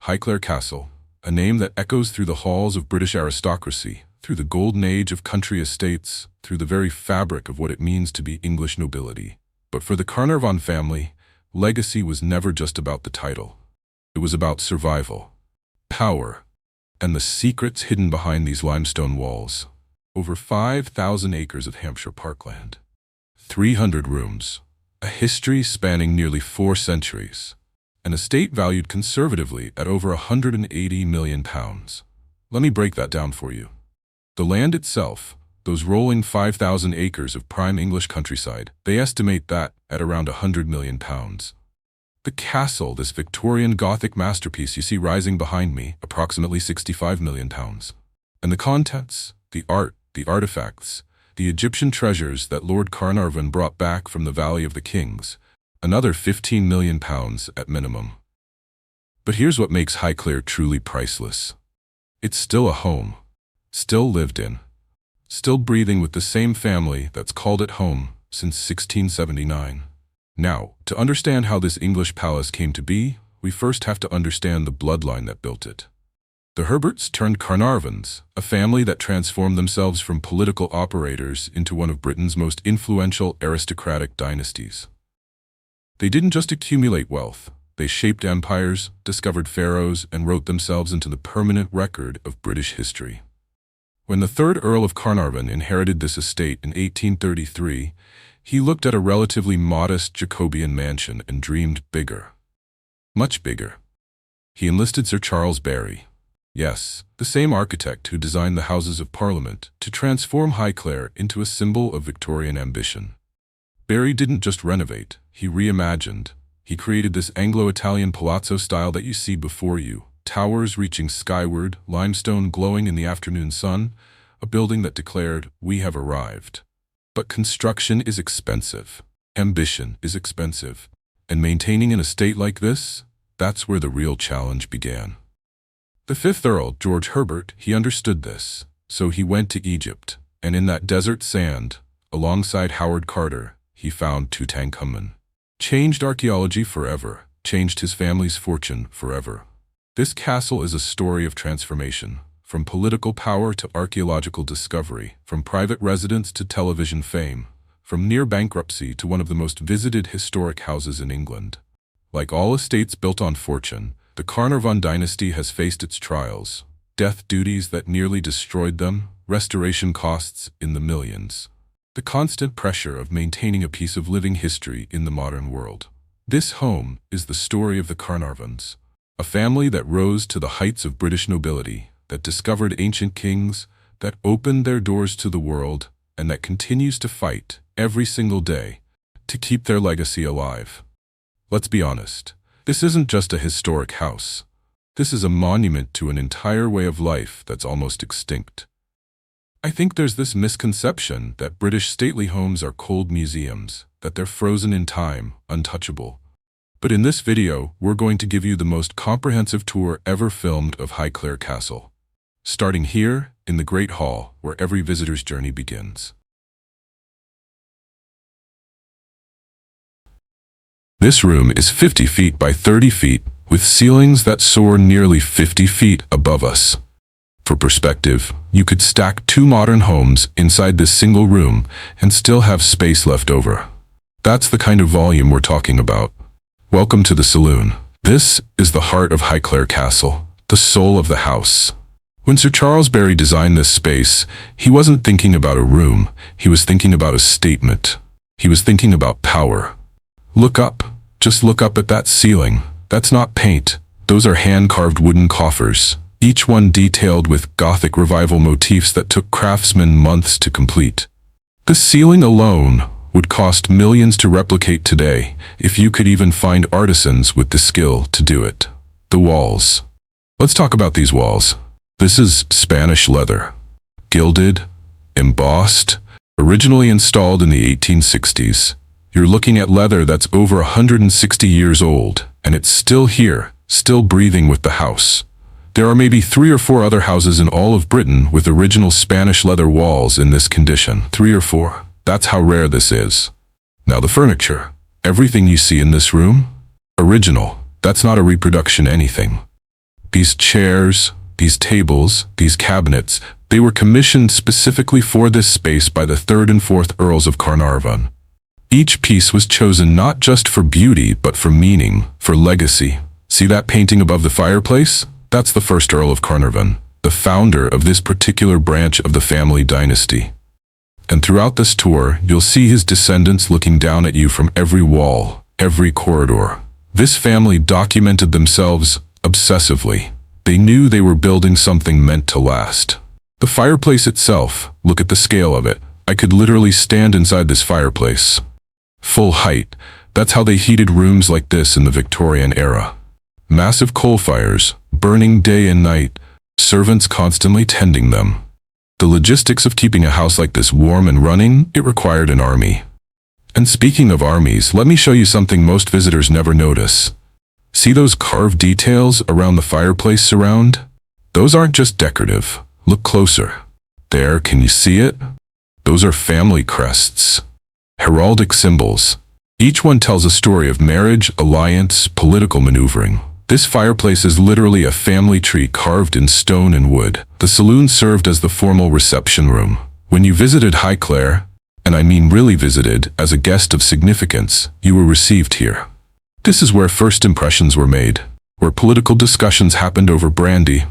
Highclere Castle, a name that echoes through the halls of British aristocracy, through the golden age of country estates, through the very fabric of what it means to be English nobility. But for the Carnarvon family, legacy was never just about the title. It was about survival, power, and the secrets hidden behind these limestone walls. Over 5,000 acres of Hampshire parkland, 300 rooms, a history spanning nearly 4 centuries, an estate valued conservatively at over £180 million. Let me break that down for you. The land itself, those rolling 5,000 acres of prime English countryside, they estimate that at around £100 million. The castle, this Victorian Gothic masterpiece you see rising behind me, approximately £65 million. And the contents, the art, the artifacts, the Egyptian treasures that Lord Carnarvon brought back from the Valley of the Kings, another £15 million at minimum. But here's what makes Highclere truly priceless. It's still a home, still lived in, still breathing with the same family that's called it home since 1679. Now, to understand how this English palace came to be, we first have to understand the bloodline that built it. The Herberts turned Carnarvons, a family that transformed themselves from political operators into one of Britain's most influential aristocratic dynasties. They didn't just accumulate wealth, they shaped empires, discovered pharaohs, and wrote themselves into the permanent record of British history. When the third Earl of Carnarvon inherited this estate in 1833, he looked at a relatively modest Jacobean mansion and dreamed bigger. Much bigger. He enlisted Sir Charles Barry, yes, the same architect who designed the Houses of Parliament, to transform Highclere into a symbol of Victorian ambition. Barry didn't just renovate, he reimagined. He created this Anglo-Italian palazzo style that you see before you, towers reaching skyward, limestone glowing in the afternoon sun, a building that declared, "We have arrived." But construction is expensive, ambition is expensive, and maintaining an estate like this, that's where the real challenge began. The fifth Earl, George Herbert, he understood this, so he went to Egypt, and in that desert sand, alongside Howard Carter, he found Tutankhamun. Changed archaeology forever, changed his family's fortune forever. This castle is a story of transformation, from political power to archaeological discovery, from private residence to television fame, from near bankruptcy to one of the most visited historic houses in England. Like all estates built on fortune, the Carnarvon dynasty has faced its trials, death duties that nearly destroyed them, restoration costs in the millions. The constant pressure of maintaining a piece of living history in the modern world. This home is the story of the Carnarvons, a family that rose to the heights of British nobility, that discovered ancient kings, that opened their doors to the world, and that continues to fight every single day to keep their legacy alive. Let's be honest. This isn't just a historic house. This is a monument to an entire way of life that's almost extinct. I think there's this misconception that British stately homes are cold museums, that they're frozen in time, untouchable. But in this video, we're going to give you the most comprehensive tour ever filmed of Highclere Castle. Starting here, in the Great Hall, where every visitor's journey begins. This room is 50 feet by 30 feet, with ceilings that soar nearly 50 feet above us. For perspective, you could stack 2 modern homes inside this single room and still have space left over. That's the kind of volume we're talking about. Welcome to the saloon. This is the heart of Highclere Castle, the soul of the house. When Sir Charles Barry designed this space, he wasn't thinking about a room, he was thinking about a statement. He was thinking about power. Look up. Just look up at that ceiling. That's not paint. Those are hand-carved wooden coffers, each one detailed with Gothic revival motifs that took craftsmen months to complete. The ceiling alone would cost millions to replicate today, if you could even find artisans with the skill to do it. The walls. Let's talk about these walls. This is Spanish leather. Gilded, embossed, originally installed in the 1860s. You're looking at leather that's over 160 years old, and it's still here, still breathing with the house. There are maybe 3 or 4 other houses in all of Britain with original Spanish leather walls in this condition. 3 or 4. That's how rare this is. Now the furniture. Everything you see in this room? Original. That's not a reproduction anything. These chairs, these tables, these cabinets, they were commissioned specifically for this space by the 3rd and 4th Earls of Carnarvon. Each piece was chosen not just for beauty, but for meaning, for legacy. See that painting above the fireplace? That's the 1st Earl of Carnarvon, the founder of this particular branch of the family dynasty. And throughout this tour, you'll see his descendants looking down at you from every wall, every corridor. This family documented themselves obsessively. They knew they were building something meant to last. The fireplace itself, look at the scale of it. I could literally stand inside this fireplace. Full height, that's how they heated rooms like this in the Victorian era. Massive coal fires, burning day and night, servants constantly tending them. The logistics of keeping a house like this warm and running, it required an army. And speaking of armies, let me show you something most visitors never notice. See those carved details around the fireplace surround? Those aren't just decorative. Look closer. There, can you see it? Those are family crests. Heraldic symbols. Each one tells a story of marriage, alliance, political maneuvering. This fireplace is literally a family tree carved in stone and wood. The saloon served as the formal reception room. When you visited Highclere, and I mean really visited, as a guest of significance, you were received here. This is where first impressions were made, where political discussions happened over brandy,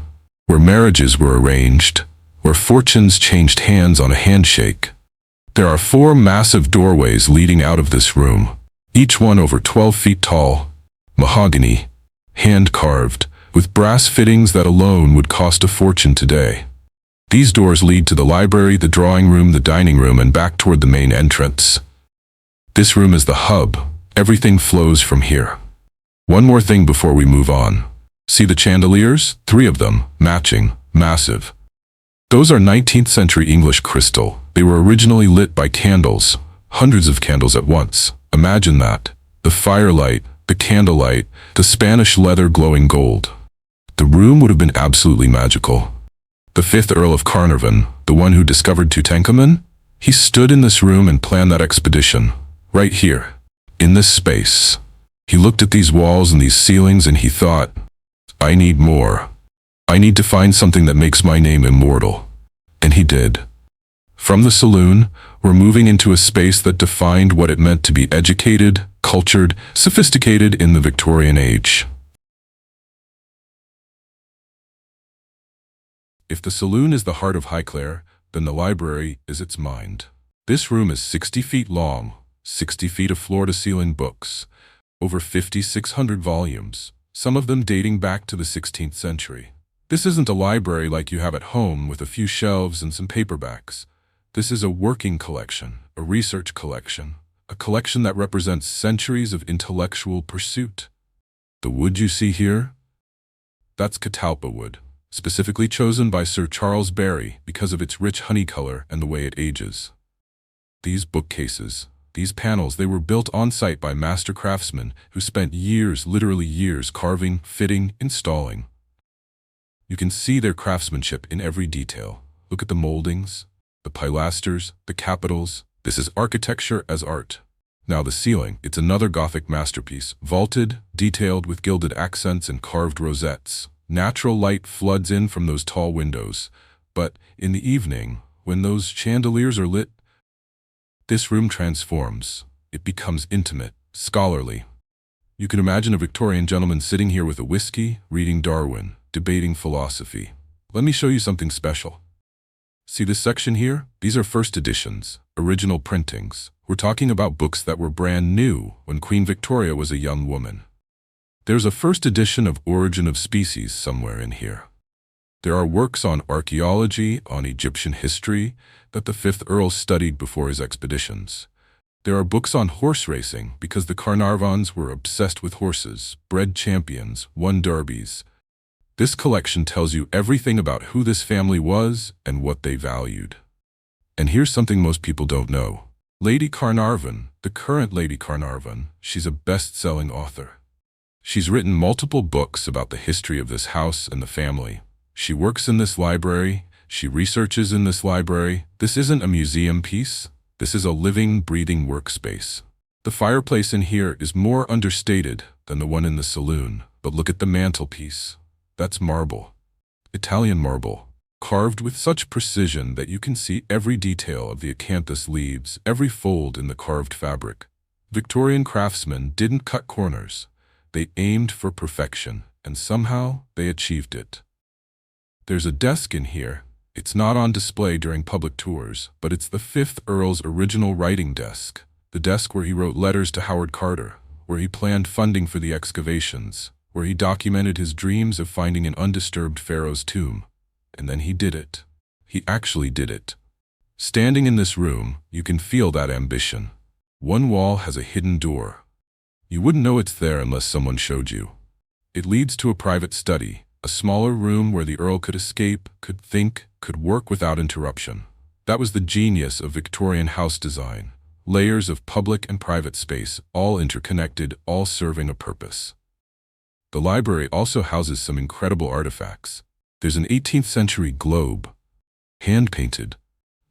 where marriages were arranged, where fortunes changed hands on a handshake. There are 4 massive doorways leading out of this room, each one over 12 feet tall, mahogany, hand-carved, with brass fittings that alone would cost a fortune today. These doors lead to the library, the drawing room, the dining room, and back toward the main entrance. This room is the hub. Everything flows from here. One more thing before we move on. See the chandeliers? 3 of them, matching, massive. Those are 19th century English crystal. They were originally lit by candles, hundreds of candles at once. Imagine that. The firelight, the candlelight, the Spanish leather glowing gold. The room would have been absolutely magical. The 5th Earl of Carnarvon, the one who discovered Tutankhamun, he stood in this room and planned that expedition, right here, in this space. He looked at these walls and these ceilings and he thought, I need more. I need to find something that makes my name immortal. And he did. From the saloon, we're moving into a space that defined what it meant to be educated, cultured, sophisticated in the Victorian age. If the saloon is the heart of Highclere, then the library is its mind. This room is 60 feet long, 60 feet of floor-to-ceiling books, over 5,600 volumes, some of them dating back to the 16th century. This isn't a library like you have at home with a few shelves and some paperbacks. This is a working collection, a research collection, a collection that represents centuries of intellectual pursuit. The wood you see here? That's catalpa wood, specifically chosen by Sir Charles Barry because of its rich honey color and the way it ages. These bookcases, these panels, they were built on-site by master craftsmen who spent years, literally years, carving, fitting, installing. You can see their craftsmanship in every detail. Look at the moldings, the pilasters, the capitals. This is architecture as art. Now the ceiling, it's another Gothic masterpiece, vaulted, detailed with gilded accents and carved rosettes. Natural light floods in from those tall windows, but in the evening, when those chandeliers are lit, this room transforms. It becomes intimate, scholarly. You can imagine a Victorian gentleman sitting here with a whiskey, reading Darwin, debating philosophy. Let me show you something special. See this section here? These are first editions, original printings. We're talking about books that were brand new when Queen Victoria was a young woman. There's a first edition of Origin of Species somewhere in here. There are works on archaeology, on Egyptian history, that the 5th Earl studied before his expeditions. There are books on horse racing because the Carnarvons were obsessed with horses, bred champions, won derbies. This collection tells you everything about who this family was and what they valued. And here's something most people don't know. Lady Carnarvon, the current Lady Carnarvon, she's a best-selling author. She's written multiple books about the history of this house and the family. She works in this library. She researches in this library. This isn't a museum piece. This is a living, breathing workspace. The fireplace in here is more understated than the one in the saloon, but look at the mantelpiece. That's marble. Italian marble, carved with such precision that you can see every detail of the acanthus leaves, every fold in the carved fabric. Victorian craftsmen didn't cut corners. They aimed for perfection, and somehow they achieved it. There's a desk in here. It's not on display during public tours, but it's the 5th Earl's original writing desk, the desk where he wrote letters to Howard Carter, where he planned funding for the excavations, where he documented his dreams of finding an undisturbed pharaoh's tomb. And then he did it. He actually did it. Standing in this room, you can feel that ambition. One wall has a hidden door. You wouldn't know it's there unless someone showed you. It leads to a private study, a smaller room where the Earl could escape, could think, could work without interruption. That was the genius of Victorian house design. Layers of public and private space, all interconnected, all serving a purpose. The library also houses some incredible artifacts. There's an 18th century globe, hand-painted.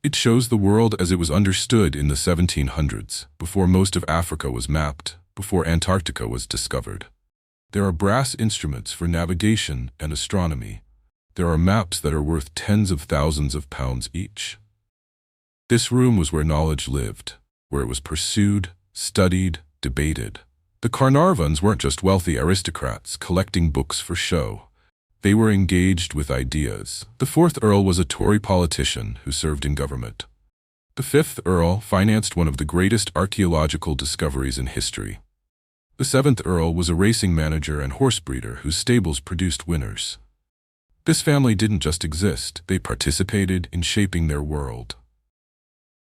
It shows the world as it was understood in the 1700s, before most of Africa was mapped, before Antarctica was discovered. There are brass instruments for navigation and astronomy. There are maps that are worth tens of thousands of pounds each. This room was where knowledge lived, where it was pursued, studied, debated. The Carnarvons weren't just wealthy aristocrats collecting books for show. They were engaged with ideas. The 4th Earl was a Tory politician who served in government. The 5th Earl financed one of the greatest archaeological discoveries in history. The 7th Earl was a racing manager and horse breeder whose stables produced winners. This family didn't just exist, they participated in shaping their world.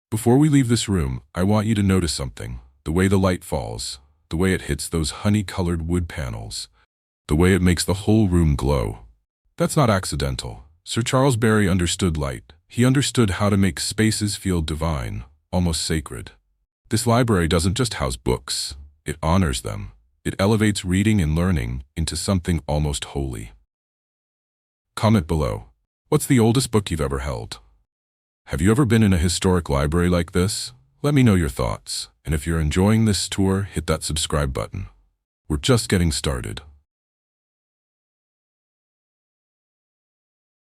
Before we leave this room, I want you to notice something. The way the light falls, the way it hits those honey-colored wood panels, the way it makes the whole room glow. That's not accidental. Sir Charles Barry understood light. He understood how to make spaces feel divine, almost sacred. This library doesn't just house books. It honors them. It elevates reading and learning into something almost holy. Comment below. What's the oldest book you've ever held? Have you ever been in a historic library like this? Let me know your thoughts. And if you're enjoying this tour, hit that subscribe button. We're just getting started.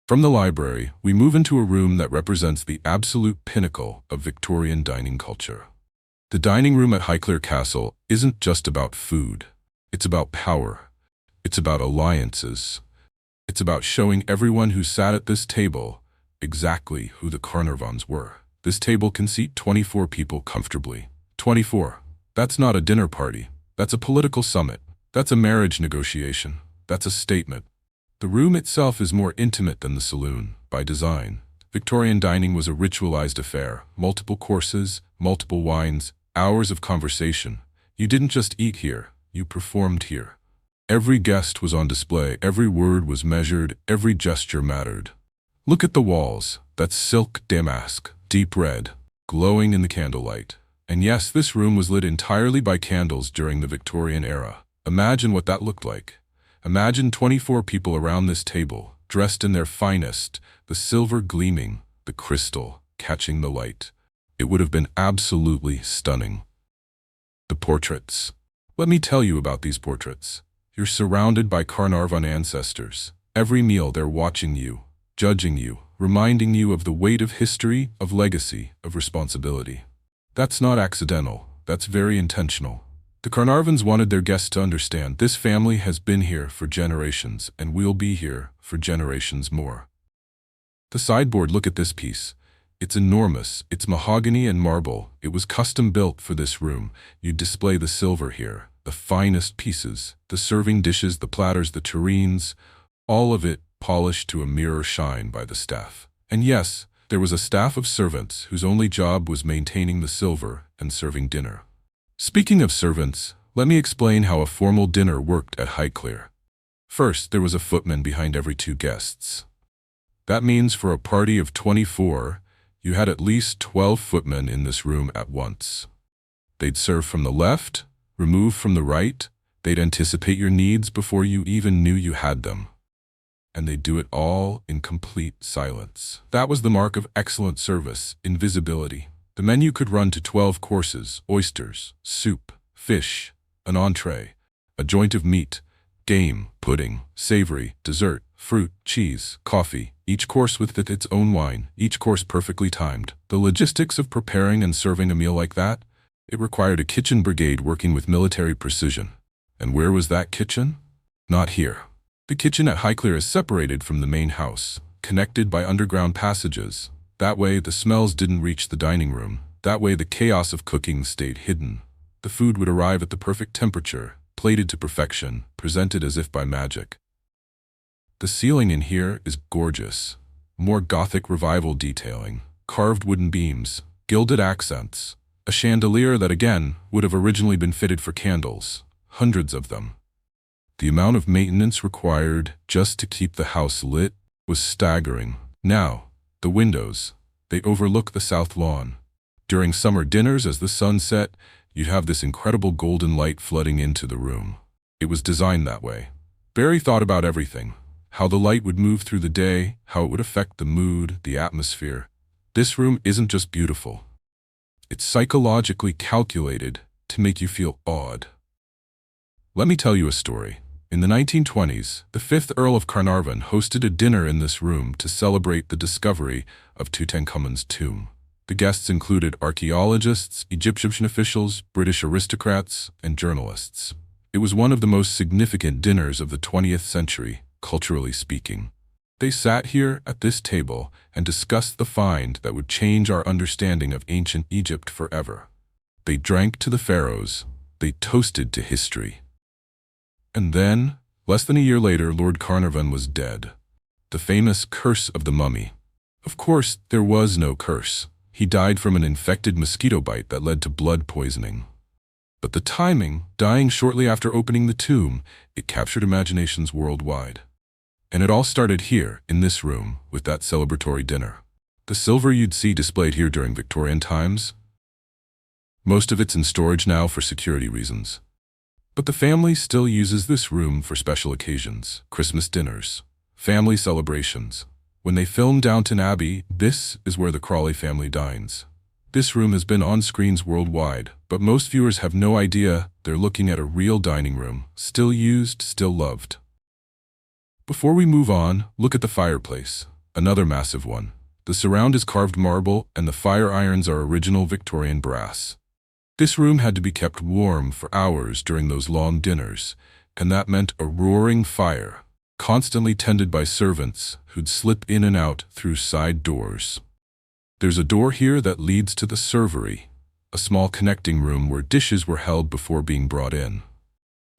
From the library, we move into a room that represents the absolute pinnacle of Victorian dining culture. The dining room at Highclere Castle isn't just about food. It's about power. It's about alliances. It's about showing everyone who sat at this table exactly who the Carnarvons were. This table can seat 24 people comfortably. 24. That's not a dinner party. That's a political summit. That's a marriage negotiation. That's a statement. The room itself is more intimate than the saloon, by design. Victorian dining was a ritualized affair. Multiple courses, multiple wines, hours of conversation. You didn't just eat here, you performed here. Every guest was on display, every word was measured, every gesture mattered. Look at the walls, that silk damask, deep red, glowing in the candlelight. And yes, this room was lit entirely by candles during the Victorian era. Imagine what that looked like. Imagine 24 people around this table, dressed in their finest, the silver gleaming, the crystal catching the light. It would have been absolutely stunning. The portraits. Let me tell you about these portraits. You're surrounded by Carnarvon ancestors. Every meal they're watching you, judging you, reminding you of the weight of history, of legacy, of responsibility. That's not accidental. That's very intentional. The Carnarvons wanted their guests to understand this family has been here for generations and will be here for generations more. The sideboard, look at this piece. It's enormous. It's mahogany and marble. It was custom built for this room. You display the silver here, the finest pieces, the serving dishes, the platters, the tureens, all of it polished to a mirror shine by the staff. And yes, there was a staff of servants whose only job was maintaining the silver and serving dinner. Speaking of servants, let me explain how a formal dinner worked at Highclere. First, there was a footman behind every 2 guests. That means for a party of 24, you had at least 12 footmen in this room at once. They'd serve from the left, remove from the right, they'd anticipate your needs before you even knew you had them. And they'd do it all in complete silence. That was the mark of excellent service, invisibility. The menu could run to 12 courses: oysters, soup, fish, an entree, a joint of meat. Game, pudding, savory, dessert, fruit, cheese, coffee, each course with its own wine, each course perfectly timed. The logistics of preparing and serving a meal like that, it required a kitchen brigade working with military precision. And where was that kitchen? Not here. The kitchen at Highclere is separated from the main house, connected by underground passages. That way the smells didn't reach the dining room. That way the chaos of cooking stayed hidden. The food would arrive at the perfect temperature, plated to perfection, presented as if by magic. The ceiling in here is gorgeous. More Gothic revival detailing, carved wooden beams, gilded accents, a chandelier that again would have originally been fitted for candles, hundreds of them. The amount of maintenance required just to keep the house lit was staggering. Now, the windows, they overlook the south lawn. During summer dinners as the sun set, you'd have this incredible golden light flooding into the room. It was designed that way. Barry thought about everything. How the light would move through the day, how it would affect the mood, the atmosphere. This room isn't just beautiful. It's psychologically calculated to make you feel awed. Let me tell you a story. In the 1920s, the 5th Earl of Carnarvon hosted a dinner in this room to celebrate the discovery of Tutankhamun's tomb. The guests included archaeologists, Egyptian officials, British aristocrats, and journalists. It was one of the most significant dinners of the 20th century, culturally speaking. They sat here at this table and discussed the find that would change our understanding of ancient Egypt forever. They drank to the pharaohs. They toasted to history. And then, less than a year later, Lord Carnarvon was dead. The famous curse of the mummy. Of course, there was no curse. He died from an infected mosquito bite that led to blood poisoning. But the timing, dying shortly after opening the tomb, it captured imaginations worldwide. And it all started here, in this room, with that celebratory dinner. The silver you'd see displayed here during Victorian times, most of it's in storage now for security reasons. But the family still uses this room for special occasions, Christmas dinners, family celebrations. When they filmed Downton Abbey, this is where the Crawley family dines. This room has been on screens worldwide, but most viewers have no idea they're looking at a real dining room, still used, still loved. Before we move on, look at the fireplace, another massive one. The surround is carved marble and the fire irons are original Victorian brass. This room had to be kept warm for hours during those long dinners, and that meant a roaring fire, constantly tended by servants who'd slip in and out through side doors. There's a door here that leads to the servery, a small connecting room where dishes were held before being brought in.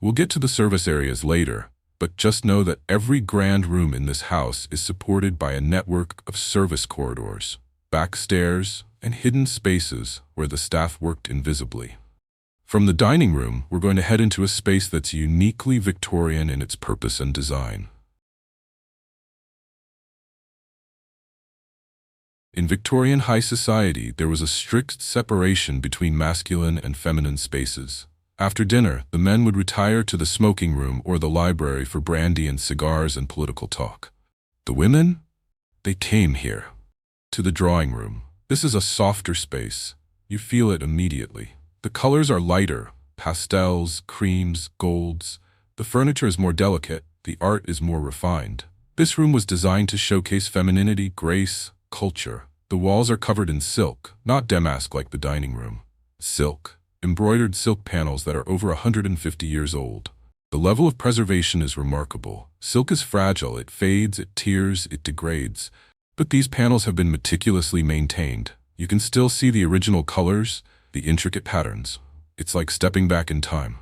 We'll get to the service areas later, but just know that every grand room in this house is supported by a network of service corridors, back stairs, and hidden spaces where the staff worked invisibly. From the dining room, we're going to head into a space that's uniquely Victorian in its purpose and design. In Victorian high society, there was a strict separation between masculine and feminine spaces. After dinner, the men would retire to the smoking room or the library for brandy and cigars and political talk. The women? They came here, to the drawing room. This is a softer space. You feel it immediately. The colors are lighter, pastels, creams, golds. The furniture is more delicate, the art is more refined. This room was designed to showcase femininity, grace, culture. The walls are covered in silk, not damask like the dining room. Silk, embroidered silk panels that are over 150 years old. The level of preservation is remarkable. Silk is fragile, it fades, it tears, it degrades. But these panels have been meticulously maintained. You can still see the original colors, the intricate patterns. It's like stepping back in time.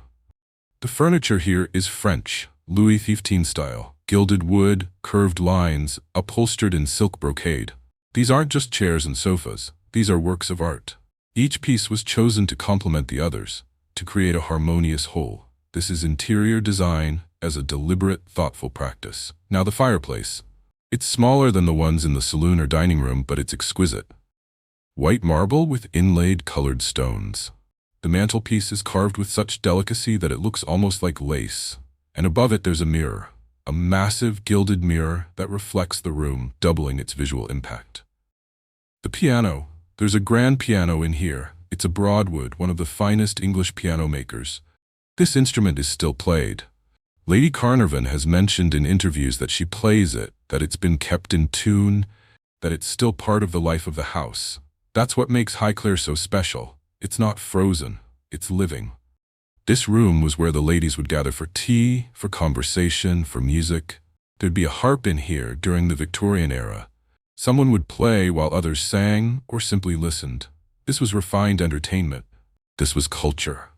The furniture here is French, Louis XV style. Gilded wood, curved lines, upholstered in silk brocade. These aren't just chairs and sofas. These are works of art. Each piece was chosen to complement the others, to create a harmonious whole. This is interior design as a deliberate, thoughtful practice. Now the fireplace. It's smaller than the ones in the saloon or dining room, but it's exquisite. White marble with inlaid colored stones. The mantelpiece is carved with such delicacy that it looks almost like lace. And above it there's a mirror, a massive gilded mirror that reflects the room, doubling its visual impact. The piano. There's a grand piano in here. It's a Broadwood, one of the finest English piano makers. This instrument is still played. Lady Carnarvon has mentioned in interviews that she plays it, that it's been kept in tune, that it's still part of the life of the house. That's what makes Highclere so special. It's not frozen, it's living. This room was where the ladies would gather for tea, for conversation, for music. There'd be a harp in here during the Victorian era. Someone would play while others sang or simply listened. This was refined entertainment. This was culture.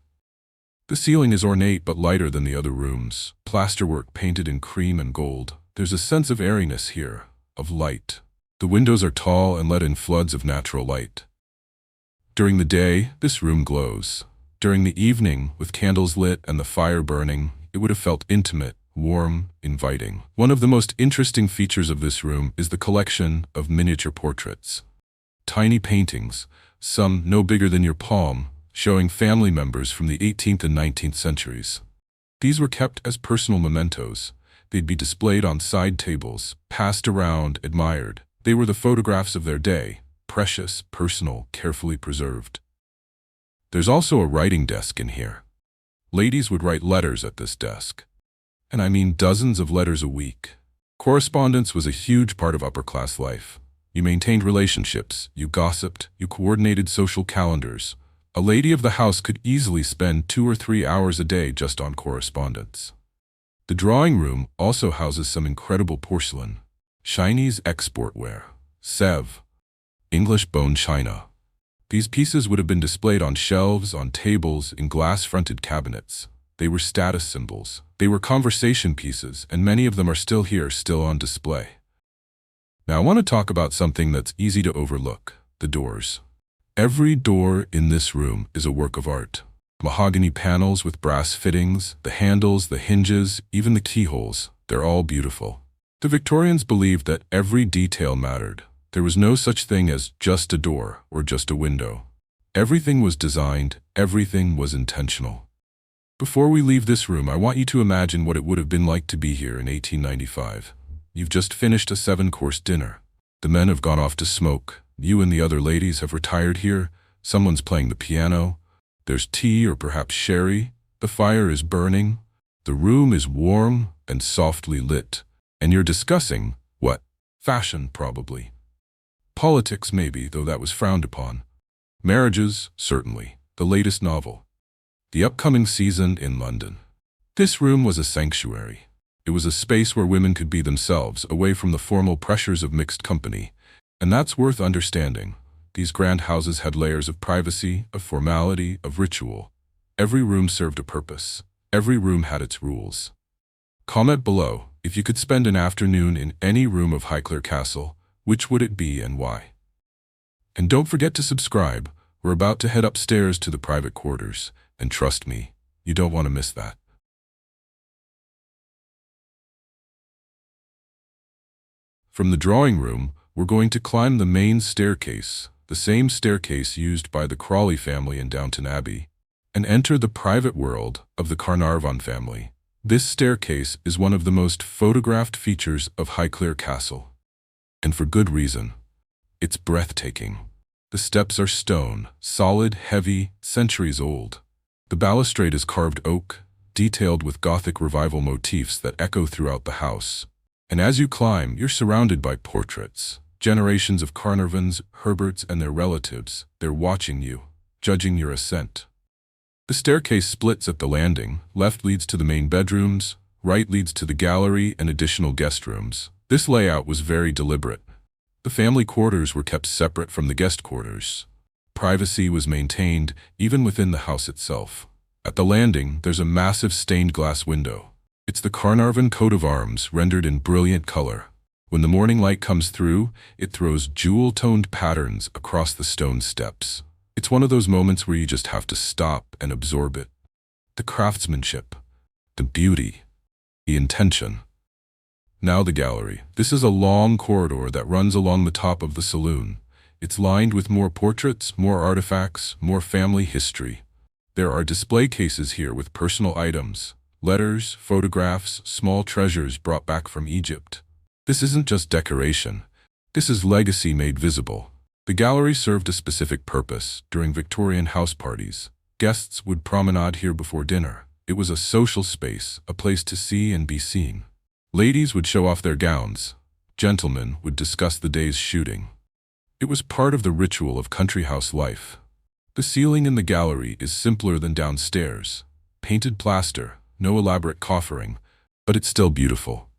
The ceiling is ornate but lighter than the other rooms. Plasterwork painted in cream and gold. There's a sense of airiness here, of light. The windows are tall and let in floods of natural light. During the day, this room glows. During the evening, with candles lit and the fire burning, it would have felt intimate, warm, inviting. One of the most interesting features of this room is the collection of miniature portraits. Tiny paintings, some no bigger than your palm, showing family members from the 18th and 19th centuries. These were kept as personal mementos. They'd be displayed on side tables, passed around, admired. They were the photographs of their day, precious, personal, carefully preserved. There's also a writing desk in here. Ladies would write letters at this desk. And I mean dozens of letters a week. Correspondence was a huge part of upper-class life. You maintained relationships, you gossiped, you coordinated social calendars. A lady of the house could easily spend 2 or 3 hours a day just on correspondence. The drawing room also houses some incredible porcelain. Chinese export ware. Sèvres. English bone china. These pieces would have been displayed on shelves, on tables, in glass-fronted cabinets. They were status symbols. They were conversation pieces, and many of them are still here, still on display. Now I want to talk about something that's easy to overlook, the doors. Every door in this room is a work of art. Mahogany panels with brass fittings, the handles, the hinges, even the keyholes, they're all beautiful. The Victorians believed that every detail mattered. There was no such thing as just a door or just a window. Everything was designed, everything was intentional. Before we leave this room, I want you to imagine what it would have been like to be here in 1895. You've just finished a 7-course dinner. The men have gone off to smoke. You and the other ladies have retired here. Someone's playing the piano. There's tea or perhaps sherry. The fire is burning. The room is warm and softly lit. And you're discussing, what? Fashion, probably. Politics, maybe, though that was frowned upon. Marriages, certainly. The latest novel. The upcoming season in London. This room was a sanctuary. It was a space where women could be themselves, away from the formal pressures of mixed company. And that's worth understanding. These grand houses had layers of privacy, of formality, of ritual. Every room served a purpose. Every room had its rules. Comment below, if you could spend an afternoon in any room of Highclere Castle, which would it be and why? And don't forget to subscribe. We're about to head upstairs to the private quarters, and trust me, you don't want to miss that. From the drawing room, we're going to climb the main staircase, the same staircase used by the Crawley family in Downton Abbey, and enter the private world of the Carnarvon family. This staircase is one of the most photographed features of Highclere Castle. And for good reason. It's breathtaking. The steps are stone, solid, heavy, centuries old. The balustrade is carved oak, detailed with Gothic revival motifs that echo throughout the house. And as you climb, you're surrounded by portraits. Generations of Carnarvons, Herberts, and their relatives. They're watching you, judging your ascent. The staircase splits at the landing. Left leads to the main bedrooms, right leads to the gallery and additional guest rooms. This layout was very deliberate. The family quarters were kept separate from the guest quarters. Privacy was maintained even within the house itself. At the landing, there's a massive stained glass window. It's the Carnarvon coat of arms rendered in brilliant color. When the morning light comes through, it throws jewel-toned patterns across the stone steps. It's one of those moments where you just have to stop and absorb it. The craftsmanship, the beauty, the intention. Now the gallery. This is a long corridor that runs along the top of the saloon. It's lined with more portraits, more artifacts, more family history. There are display cases here with personal items, letters, photographs, small treasures brought back from Egypt. This isn't just decoration. This is legacy made visible. The gallery served a specific purpose. During Victorian house parties, guests would promenade here before dinner. It was a social space, a place to see and be seen. Ladies would show off their gowns. Gentlemen would discuss the day's shooting. It was part of the ritual of country house life. The ceiling in the gallery is simpler than downstairs. Painted plaster, no elaborate coffering, but it's still beautiful.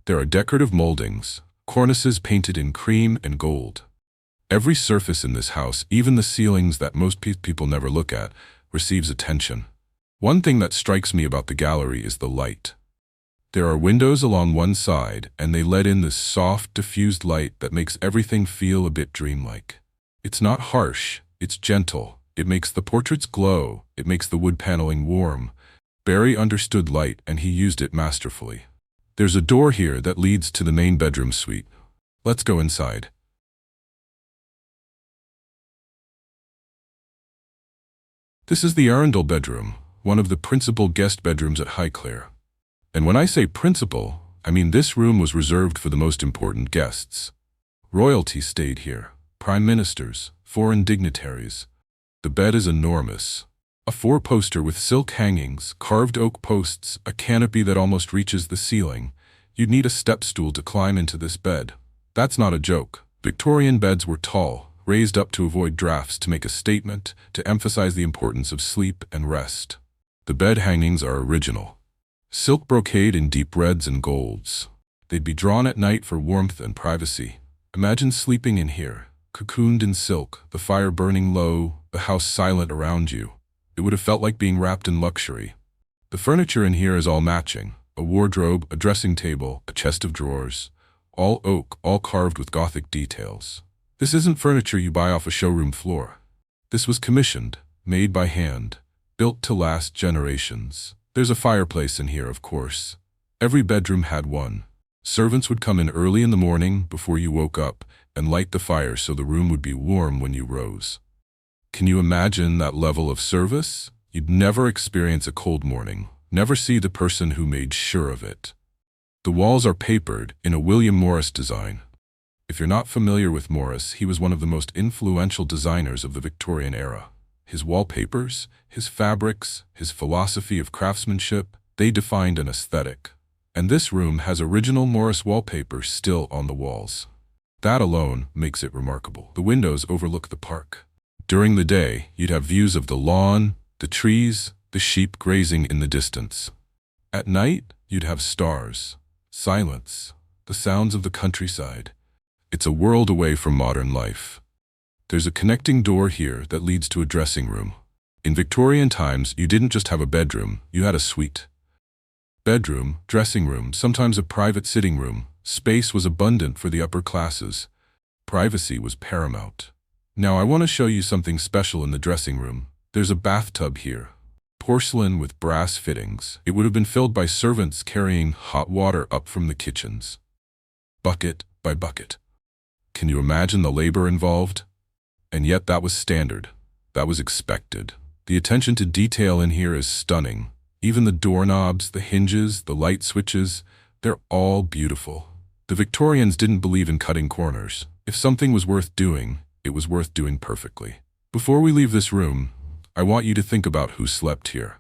There are decorative moldings, cornices painted in cream and gold. Every surface in this house, even the ceilings that most people never look at, receives attention. One thing that strikes me about the gallery is the light. There are windows along one side, and they let in this soft, diffused light that makes everything feel a bit dreamlike. It's not harsh, it's gentle. It makes the portraits glow, it makes the wood paneling warm. Barry understood light, and he used it masterfully. There's a door here that leads to the main bedroom suite. Let's go inside. This is the Arundel bedroom, one of the principal guest bedrooms at Highclere. And when I say principal, I mean this room was reserved for the most important guests. Royalty stayed here, prime ministers, foreign dignitaries. The bed is enormous. A four-poster with silk hangings, carved oak posts, a canopy that almost reaches the ceiling. You'd need a step stool to climb into this bed. That's not a joke. Victorian beds were tall, raised up to avoid drafts, to make a statement, to emphasize the importance of sleep and rest. The bed hangings are original. Silk brocade in deep reds and golds. They'd be drawn at night for warmth and privacy. Imagine sleeping in here, cocooned in silk, the fire burning low, the house silent around you. It would have felt like being wrapped in luxury. The furniture in here is all matching. A wardrobe, a dressing table, a chest of drawers. All oak, all carved with Gothic details. This isn't furniture you buy off a showroom floor. This was commissioned, made by hand, built to last generations. There's a fireplace in here, of course. Every bedroom had one. Servants would come in early in the morning before you woke up and light the fire so the room would be warm when you rose. Can you imagine that level of service? You'd never experience a cold morning, never see the person who made sure of it. The walls are papered in a William Morris design. If you're not familiar with Morris, he was one of the most influential designers of the Victorian era. His wallpapers, his fabrics, his philosophy of craftsmanship, they defined an aesthetic. And this room has original Morris wallpaper still on the walls. That alone makes it remarkable. The windows overlook the park. During the day, you'd have views of the lawn, the trees, the sheep grazing in the distance. At night, you'd have stars, silence, the sounds of the countryside. It's a world away from modern life. There's a connecting door here that leads to a dressing room. In Victorian times, you didn't just have a bedroom, you had a suite. Bedroom, dressing room, sometimes a private sitting room. Space was abundant for the upper classes. Privacy was paramount. Now I want to show you something special in the dressing room. There's a bathtub here. Porcelain with brass fittings. It would have been filled by servants carrying hot water up from the kitchens. Bucket by bucket. Can you imagine the labor involved? And yet that was standard. That was expected. The attention to detail in here is stunning. Even the doorknobs, the hinges, the light switches, they're all beautiful. The Victorians didn't believe in cutting corners. If something was worth doing, it was worth doing perfectly. Before we leave this room, I want you to think about who slept here.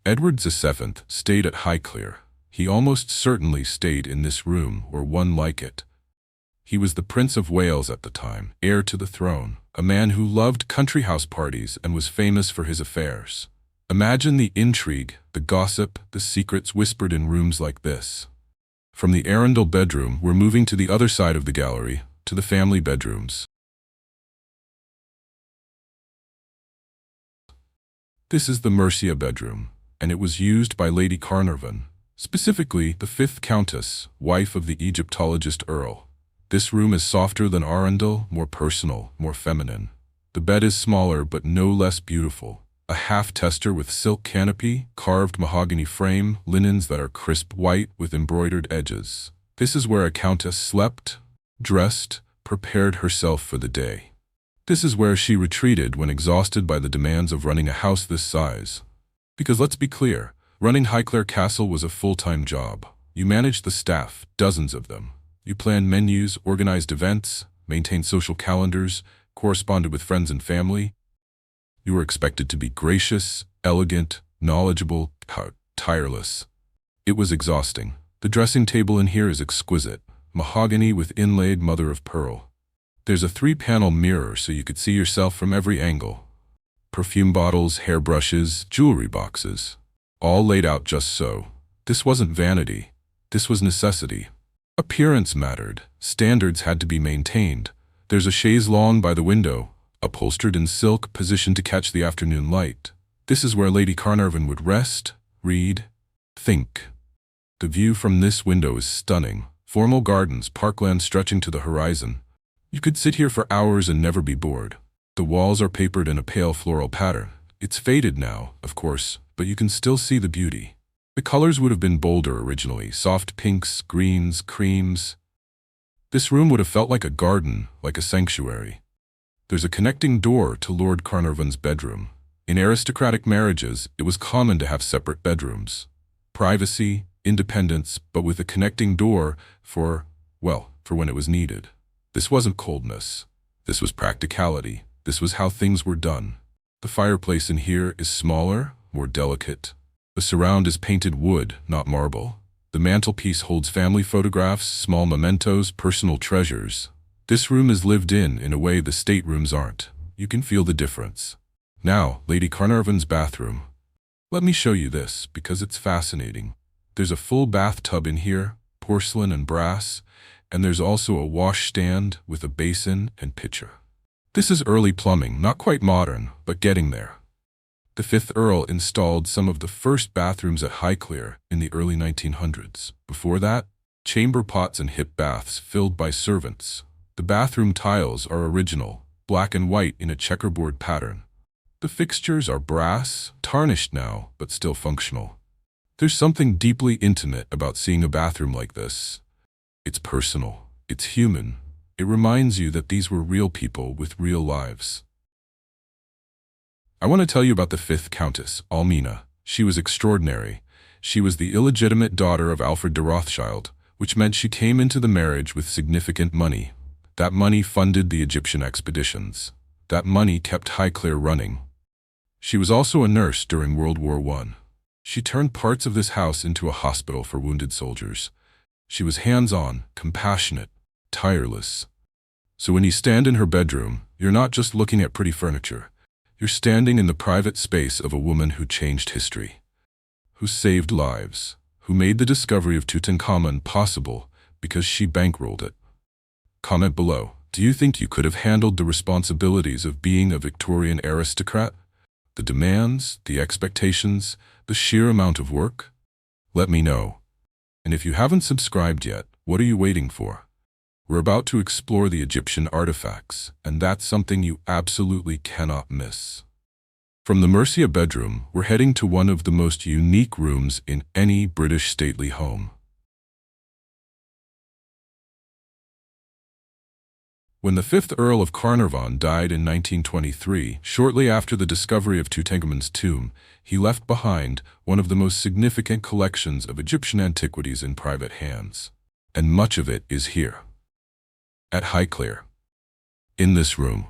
Edward VII stayed at Highclere. He almost certainly stayed in this room or one like it. He was the Prince of Wales at the time, heir to the throne, a man who loved country house parties and was famous for his affairs. Imagine the intrigue, the gossip, the secrets whispered in rooms like this. From the Arundel bedroom, we're moving to the other side of the gallery, to the family bedrooms. This is the Mercia bedroom, and it was used by Lady Carnarvon, specifically the 5th Countess, wife of the Egyptologist Earl. This room is softer than Arundel, more personal, more feminine. The bed is smaller but no less beautiful. A half-tester with silk canopy, carved mahogany frame, linens that are crisp white with embroidered edges. This is where a countess slept, dressed, prepared herself for the day. This is where she retreated when exhausted by the demands of running a house this size. Because let's be clear, running Highclere Castle was a full-time job. You managed the staff, dozens of them. You planned menus, organized events, maintained social calendars, corresponded with friends and family. You were expected to be gracious, elegant, knowledgeable, tireless. It was exhausting. The dressing table in here is exquisite, mahogany with inlaid mother of pearl. There's a 3-panel mirror so you could see yourself from every angle. Perfume bottles, hairbrushes, jewelry boxes, all laid out just so. This wasn't vanity. This was necessity. Appearance mattered. Standards had to be maintained. There's a chaise longue by the window, upholstered in silk, positioned to catch the afternoon light. This is where Lady Carnarvon would rest, read, think. The view from this window is stunning. Formal gardens, parkland stretching to the horizon. You could sit here for hours and never be bored. The walls are papered in a pale floral pattern. It's faded now, of course, but you can still see the beauty. The colors would have been bolder originally, soft pinks, greens, creams. This room would have felt like a garden, like a sanctuary. There's a connecting door to Lord Carnarvon's bedroom. In aristocratic marriages, it was common to have separate bedrooms. Privacy, independence, but with a connecting door for when it was needed. This wasn't coldness. This was practicality. This was how things were done. The fireplace in here is smaller, more delicate. The surround is painted wood, not marble. The mantelpiece holds family photographs, small mementos, personal treasures. This room is lived in a way the staterooms aren't. You can feel the difference. Now, Lady Carnarvon's bathroom. Let me show you this, because it's fascinating. There's a full bathtub in here, porcelain and brass, and there's also a washstand with a basin and pitcher. This is early plumbing, not quite modern, but getting there. The 5th Earl installed some of the first bathrooms at Highclere in the early 1900s. Before that, chamber pots and hip baths filled by servants. The bathroom tiles are original, black and white in a checkerboard pattern. The fixtures are brass, tarnished now, but still functional. There's something deeply intimate about seeing a bathroom like this. It's personal. It's human. It reminds you that these were real people with real lives. I want to tell you about the 5th Countess, Almina. She was extraordinary. She was the illegitimate daughter of Alfred de Rothschild, which meant she came into the marriage with significant money. That money funded the Egyptian expeditions. That money kept Highclere running. She was also a nurse during World War I. She turned parts of this house into a hospital for wounded soldiers. She was hands-on, compassionate, tireless. So when you stand in her bedroom, you're not just looking at pretty furniture. You're standing in the private space of a woman who changed history, who saved lives, who made the discovery of Tutankhamun possible because she bankrolled it. Comment below. Do you think you could have handled the responsibilities of being a Victorian aristocrat? The demands, the expectations, the sheer amount of work? Let me know. And if you haven't subscribed yet, what are you waiting for? We're about to explore the Egyptian artifacts, and that's something you absolutely cannot miss. From the Mercia bedroom, we're heading to one of the most unique rooms in any British stately home. When the 5th Earl of Carnarvon died in 1923, shortly after the discovery of Tutankhamun's tomb, he left behind one of the most significant collections of Egyptian antiquities in private hands. And much of it is here, at Highclere, in this room.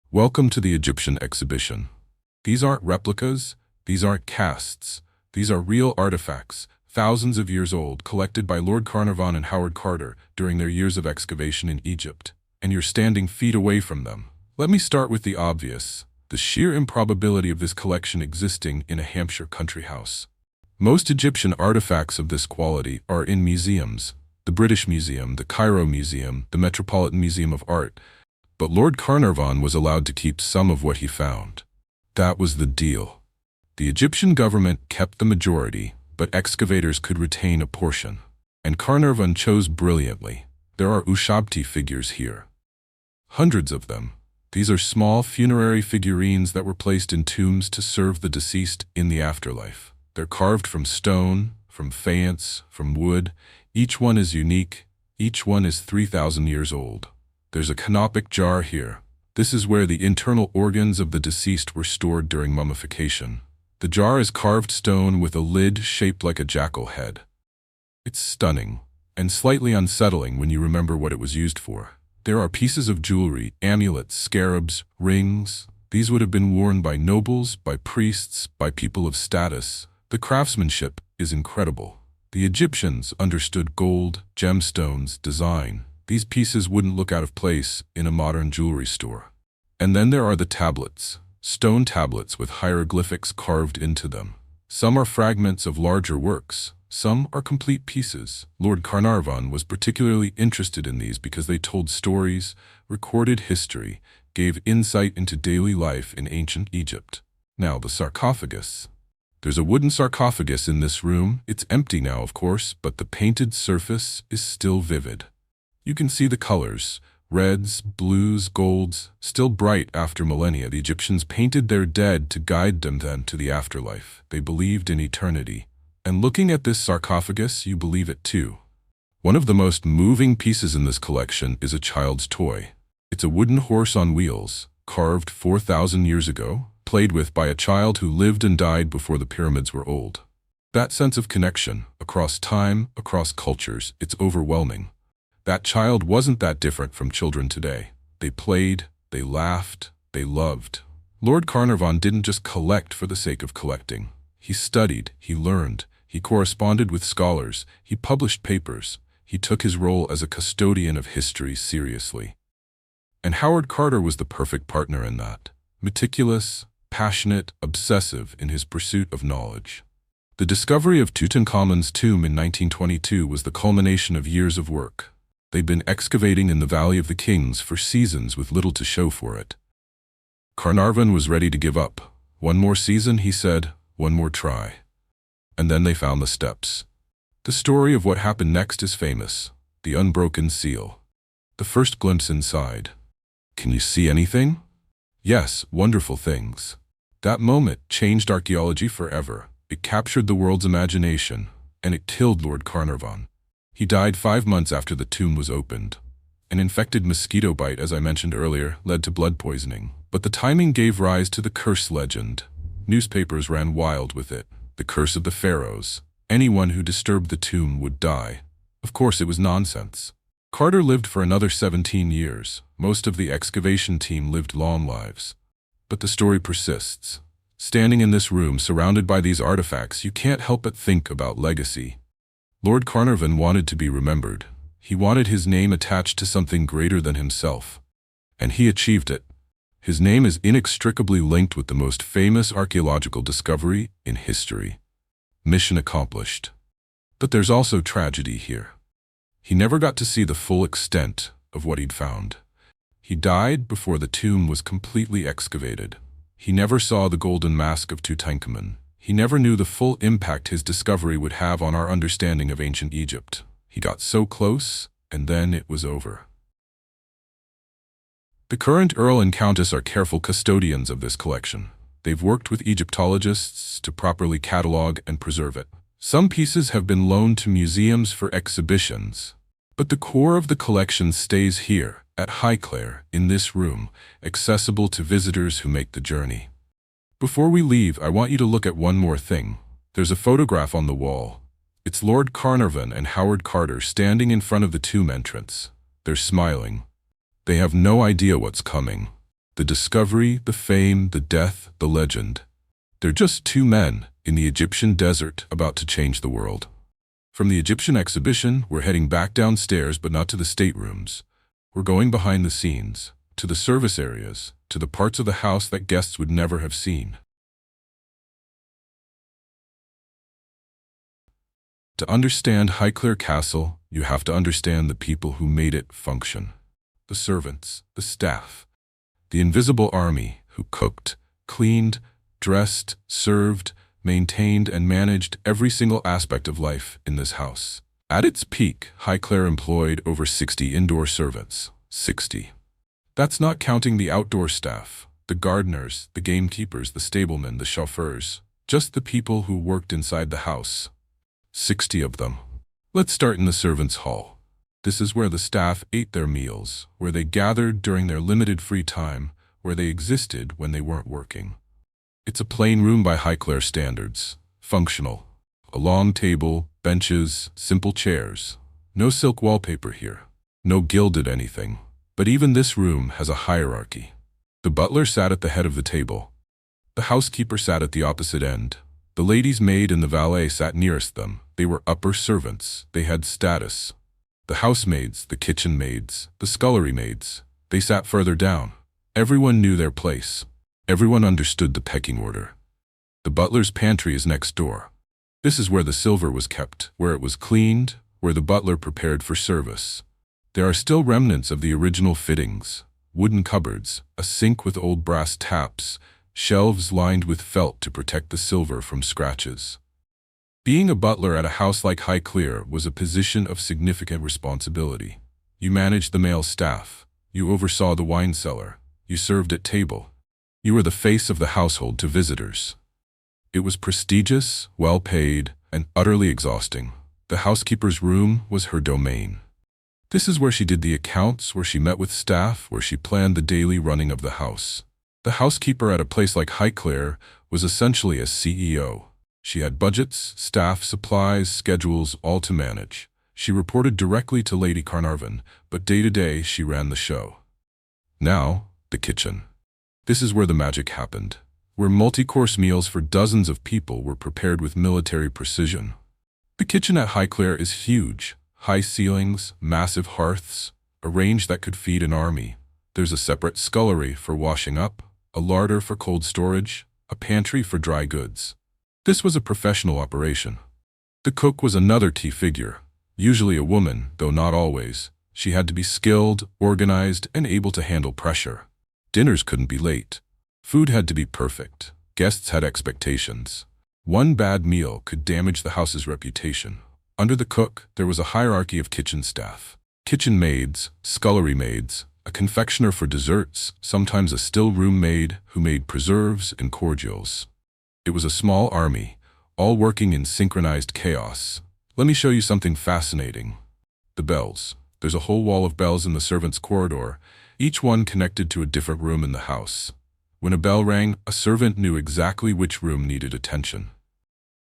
Welcome to the Egyptian exhibition. These aren't replicas, these aren't casts, these are real artifacts, thousands of years old, collected by Lord Carnarvon and Howard Carter during their years of excavation in Egypt. And you're standing feet away from them. Let me start with the obvious, the sheer improbability of this collection existing in a Hampshire country house. Most Egyptian artifacts of this quality are in museums, the British Museum, the Cairo Museum, the Metropolitan Museum of Art, but Lord Carnarvon was allowed to keep some of what he found. That was the deal. The Egyptian government kept the majority, but excavators could retain a portion. And Carnarvon chose brilliantly. There are Ushabti figures here. Hundreds of them. These are small funerary figurines that were placed in tombs to serve the deceased in the afterlife. They're carved from stone, from faience, from wood. Each one is unique. Each one is 3,000 years old. There's a canopic jar here. This is where the internal organs of the deceased were stored during mummification. The jar is carved stone with a lid shaped like a jackal head. It's stunning, and slightly unsettling when you remember what it was used for. There are pieces of jewelry, amulets, scarabs, rings. These would have been worn by nobles, by priests, by people of status. The craftsmanship is incredible. The Egyptians understood gold, gemstones, design. These pieces wouldn't look out of place in a modern jewelry store. And then there are the tablets, stone tablets with hieroglyphics carved into them. Some are fragments of larger works, some are complete pieces. Lord Carnarvon was particularly interested in these because they told stories, recorded history, gave insight into daily life in ancient Egypt. Now the sarcophagus. There's a wooden sarcophagus in this room. It's empty now, of course, but the painted surface is still vivid. You can see the colors, reds, blues, golds, still bright after millennia. The Egyptians painted their dead to guide them then to the afterlife. They believed in eternity. And looking at this sarcophagus, you believe it too. One of the most moving pieces in this collection is a child's toy. It's a wooden horse on wheels, carved 4,000 years ago, played with by a child who lived and died before the pyramids were old. That sense of connection, across time, across cultures, it's overwhelming. That child wasn't that different from children today. They played, they laughed, they loved. Lord Carnarvon didn't just collect for the sake of collecting. He studied, he learned, he corresponded with scholars, he published papers. He took his role as a custodian of history seriously. And Howard Carter was the perfect partner in that. Meticulous, passionate, obsessive in his pursuit of knowledge. The discovery of Tutankhamun's tomb in 1922 was the culmination of years of work. They'd been excavating in the Valley of the Kings for seasons with little to show for it. Carnarvon was ready to give up. One more season, he said, one more try. And then they found the steps. The story of what happened next is famous. The unbroken seal. The first glimpse inside. Can you see anything? Yes, wonderful things. That moment changed archaeology forever. It captured the world's imagination, and it killed Lord Carnarvon. He died 5 months after the tomb was opened. An infected mosquito bite, as I mentioned earlier, led to blood poisoning. But the timing gave rise to the curse legend. Newspapers ran wild with it. The curse of the pharaohs. Anyone who disturbed the tomb would die. Of course, it was nonsense. Carter lived for another 17 years. Most of the excavation team lived long lives. But the story persists. Standing in this room, surrounded by these artifacts, you can't help but think about legacy. Lord Carnarvon wanted to be remembered. He wanted his name attached to something greater than himself. And he achieved it. His name is inextricably linked with the most famous archaeological discovery in history. Mission accomplished. But there's also tragedy here. He never got to see the full extent of what he'd found. He died before the tomb was completely excavated. He never saw the golden mask of Tutankhamun. He never knew the full impact his discovery would have on our understanding of ancient Egypt. He got so close, and then it was over. The current Earl and Countess are careful custodians of this collection. They've worked with Egyptologists to properly catalog and preserve it. Some pieces have been loaned to museums for exhibitions, but the core of the collection stays here, at Highclere, in this room, accessible to visitors who make the journey. Before we leave, I want you to look at one more thing. There's a photograph on the wall. It's Lord Carnarvon and Howard Carter standing in front of the tomb entrance. They're smiling. They have no idea what's coming. The discovery, the fame, the death, the legend. They're just two men in the Egyptian desert about to change the world. From the Egyptian exhibition, we're heading back downstairs, but not to the staterooms. We're going behind the scenes, to the service areas, to the parts of the house that guests would never have seen. To understand Highclere Castle, you have to understand the people who made it function. The servants, the staff, the invisible army who cooked, cleaned, dressed, served, maintained, and managed every single aspect of life in this house. At its peak, Highclere employed over 60 indoor servants. 60. That's not counting the outdoor staff, the gardeners, the gamekeepers, the stablemen, the chauffeurs, just the people who worked inside the house. 60 of them. Let's start in the servants' hall. This is where the staff ate their meals, where they gathered during their limited free time, where they existed when they weren't working. It's a plain room by Highclere standards. Functional. A long table, benches, simple chairs. No silk wallpaper here. No gilded anything. But even this room has a hierarchy. The butler sat at the head of the table. The housekeeper sat at the opposite end. The lady's maid and the valet sat nearest them. They were upper servants. They had status. The housemaids, the kitchen maids, the scullery maids, they sat further down. Everyone knew their place. Everyone understood the pecking order. The butler's pantry is next door. This is where the silver was kept, where it was cleaned, where the butler prepared for service. There are still remnants of the original fittings, wooden cupboards, a sink with old brass taps, shelves lined with felt to protect the silver from scratches. Being a butler at a house like Highclere was a position of significant responsibility. You managed the male staff. You oversaw the wine cellar. You served at table. You were the face of the household to visitors. It was prestigious, well-paid, and utterly exhausting. The housekeeper's room was her domain. This is where she did the accounts, where she met with staff, where she planned the daily running of the house. The housekeeper at a place like Highclere was essentially a CEO. She had budgets, staff, supplies, schedules, all to manage. She reported directly to Lady Carnarvon, but day to day she ran the show. Now, the kitchen. This is where the magic happened, where multi-course meals for dozens of people were prepared with military precision. The kitchen at Highclere is huge. High ceilings, massive hearths, a range that could feed an army. There's a separate scullery for washing up, a larder for cold storage, a pantry for dry goods. This was a professional operation. The cook was another key figure, usually a woman, though not always. She had to be skilled, organized, and able to handle pressure. Dinners couldn't be late. Food had to be perfect. Guests had expectations. One bad meal could damage the house's reputation. Under the cook, there was a hierarchy of kitchen staff. Kitchen maids, scullery maids, a confectioner for desserts, sometimes a still room maid who made preserves and cordials. It was a small army, all working in synchronized chaos. Let me show you something fascinating. The bells. There's a whole wall of bells in the servants' corridor, each one connected to a different room in the house. When a bell rang, a servant knew exactly which room needed attention.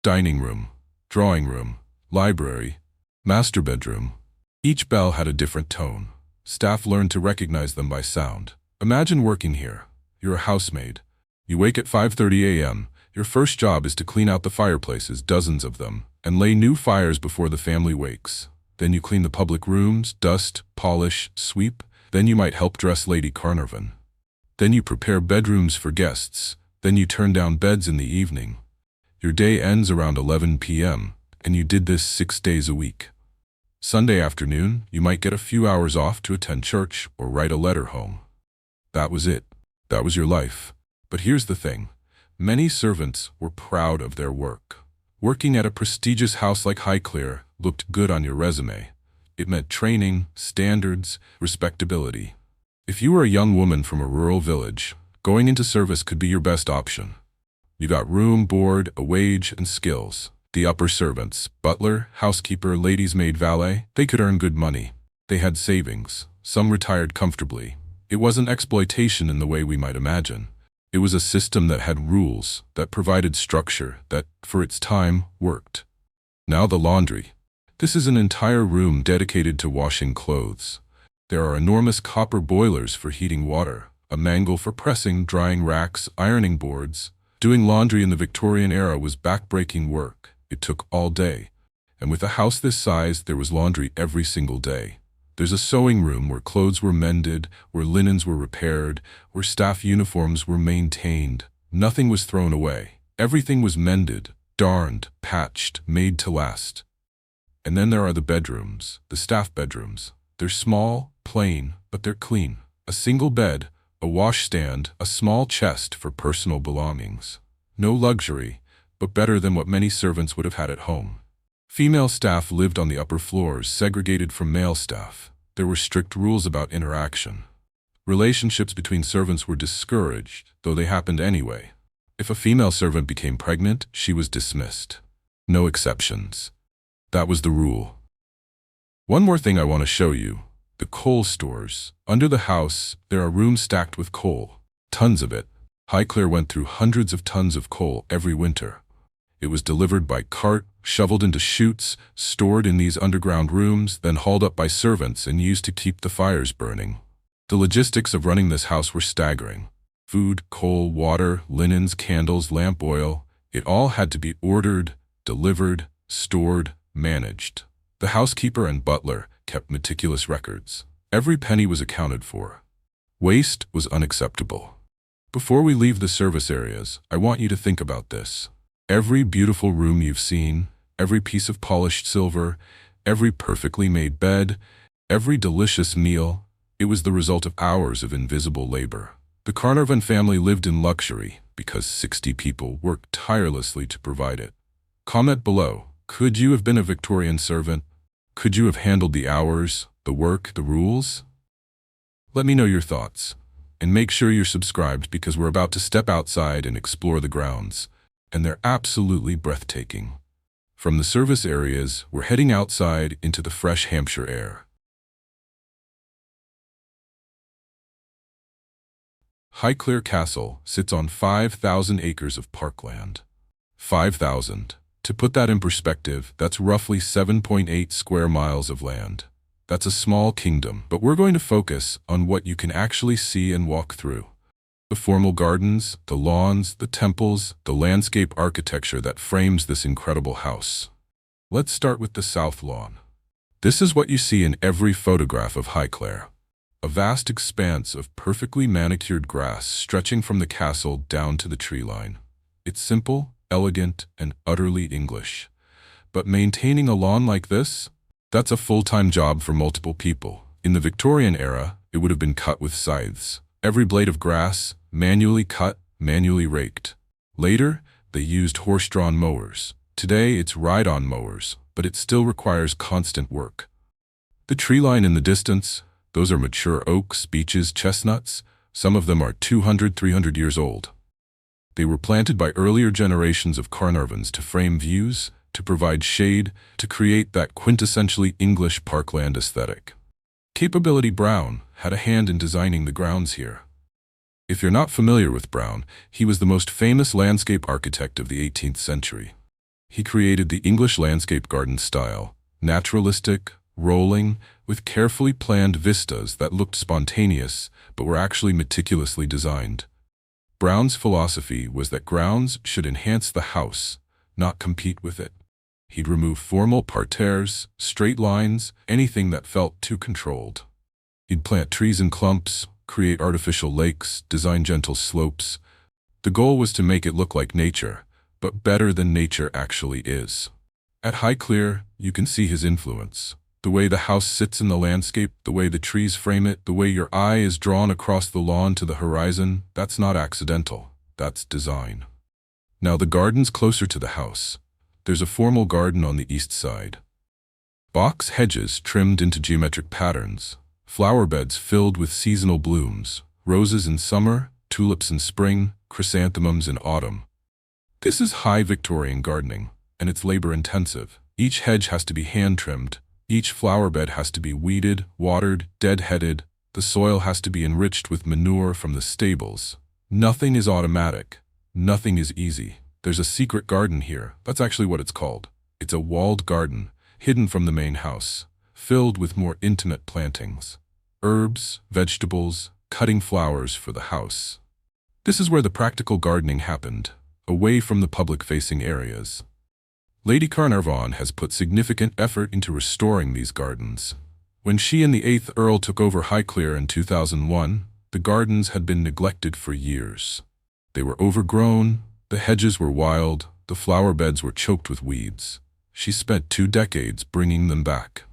Dining room, drawing room, library, master bedroom. Each bell had a different tone. Staff learned to recognize them by sound. Imagine working here. You're a housemaid. You wake at 5:30 a.m. Your first job is to clean out the fireplaces, dozens of them, and lay new fires before the family wakes. Then you clean the public rooms, dust, polish, sweep. Then you might help dress Lady Carnarvon. Then you prepare bedrooms for guests. Then you turn down beds in the evening. Your day ends around 11 p.m., and you did this 6 days a week. Sunday afternoon, you might get a few hours off to attend church or write a letter home. That was it. That was your life. But here's the thing. Many servants were proud of their work. Working at a prestigious house like Highclere looked good on your resume. It meant training, standards, respectability. If you were a young woman from a rural village, going into service could be your best option. You got room, board, a wage, and skills. The upper servants, butler, housekeeper, lady's maid, valet, they could earn good money. They had savings. Some retired comfortably. It wasn't exploitation in the way we might imagine. It was a system that had rules, that provided structure, that, for its time, worked. Now the laundry. This is an entire room dedicated to washing clothes. There are enormous copper boilers for heating water, a mangle for pressing, drying racks, ironing boards. Doing laundry in the Victorian era was back-breaking work. It took all day. And with a house this size, there was laundry every single day. There's a sewing room where clothes were mended, where linens were repaired, where staff uniforms were maintained. Nothing was thrown away. Everything was mended, darned, patched, made to last. And then there are the bedrooms, the staff bedrooms. They're small, plain, but they're clean. A single bed, a washstand, a small chest for personal belongings. No luxury, but better than what many servants would have had at home. Female staff lived on the upper floors, segregated from male staff. There were strict rules about interaction. Relationships between servants were discouraged, though they happened anyway. If a female servant became pregnant, she was dismissed. No exceptions. That was the rule. One more thing I want to show you. The coal stores. Under the house, there are rooms stacked with coal. Tons of it. Highclere went through hundreds of tons of coal every winter. It was delivered by cart, shoveled into chutes, stored in these underground rooms, then hauled up by servants and used to keep the fires burning. The logistics of running this house were staggering. Food, coal, water, linens, candles, lamp oil. It all had to be ordered, delivered, stored, managed. The housekeeper and butler kept meticulous records. Every penny was accounted for. Waste was unacceptable. Before we leave the service areas, I want you to think about this. Every beautiful room you've seen, every piece of polished silver, every perfectly made bed, every delicious meal, it was the result of hours of invisible labor. The Carnarvon family lived in luxury because 60 people worked tirelessly to provide it. Comment below, could you have been a Victorian servant? Could you have handled the hours, the work, the rules? Let me know your thoughts. And make sure you're subscribed because we're about to step outside and explore the grounds. And they're absolutely breathtaking. From the service areas, we're heading outside into the fresh Hampshire air. Highclere Castle sits on 5,000 acres of parkland. 5,000. To put that in perspective, that's roughly 7.8 square miles of land. That's a small kingdom, but we're going to focus on what you can actually see and walk through. The formal gardens, the lawns, the temples, the landscape architecture that frames this incredible house. Let's start with the south lawn. This is what you see in every photograph of Highclere. A vast expanse of perfectly manicured grass stretching from the castle down to the tree line. It's simple, elegant, and utterly English. But maintaining a lawn like this? That's a full-time job for multiple people. In the Victorian era, it would have been cut with scythes. Every blade of grass, manually cut, manually raked. Later, they used horse-drawn mowers. Today, it's ride-on mowers, but it still requires constant work. The tree line in the distance, those are mature oaks, beeches, chestnuts. Some of them are 200, 300 years old. They were planted by earlier generations of Carnarvons to frame views, to provide shade, to create that quintessentially English parkland aesthetic. Capability Brown had a hand in designing the grounds here. If you're not familiar with Brown, he was the most famous landscape architect of the 18th century. He created the English landscape garden style, naturalistic, rolling, with carefully planned vistas that looked spontaneous but were actually meticulously designed. Brown's philosophy was that grounds should enhance the house, not compete with it. He'd remove formal parterres, straight lines, anything that felt too controlled. He'd plant trees in clumps, create artificial lakes, design gentle slopes. The goal was to make it look like nature, but better than nature actually is. At Highclere, you can see his influence. The way the house sits in the landscape, the way the trees frame it, the way your eye is drawn across the lawn to the horizon, that's not accidental. That's design. Now the gardens closer to the house. There's a formal garden on the east side. Box hedges trimmed into geometric patterns. Flower beds filled with seasonal blooms. Roses in summer, tulips in spring, chrysanthemums in autumn. This is high Victorian gardening, and it's labor-intensive. Each hedge has to be hand-trimmed. Each flower bed has to be weeded, watered, dead-headed. The soil has to be enriched with manure from the stables. Nothing is automatic. Nothing is easy. There's a secret garden here. That's actually what it's called. It's a walled garden, hidden from the main house, filled with more intimate plantings. Herbs, vegetables, cutting flowers for the house. This is where the practical gardening happened, away from the public-facing areas. Lady Carnarvon has put significant effort into restoring these gardens. When she and the 8th Earl took over Highclere in 2001, the gardens had been neglected for years. They were overgrown, the hedges were wild, the flower beds were choked with weeds. She spent 2 decades bringing them back.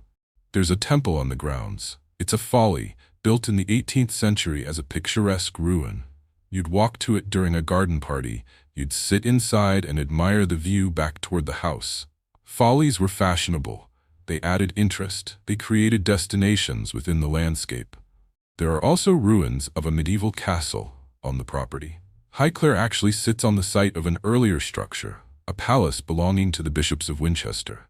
There's a temple on the grounds. It's a folly, built in the 18th century as a picturesque ruin. You'd walk to it during a garden party. You'd sit inside and admire the view back toward the house. Follies were fashionable. They added interest. They created destinations within the landscape. There are also ruins of a medieval castle on the property. Highclere actually sits on the site of an earlier structure, a palace belonging to the bishops of Winchester.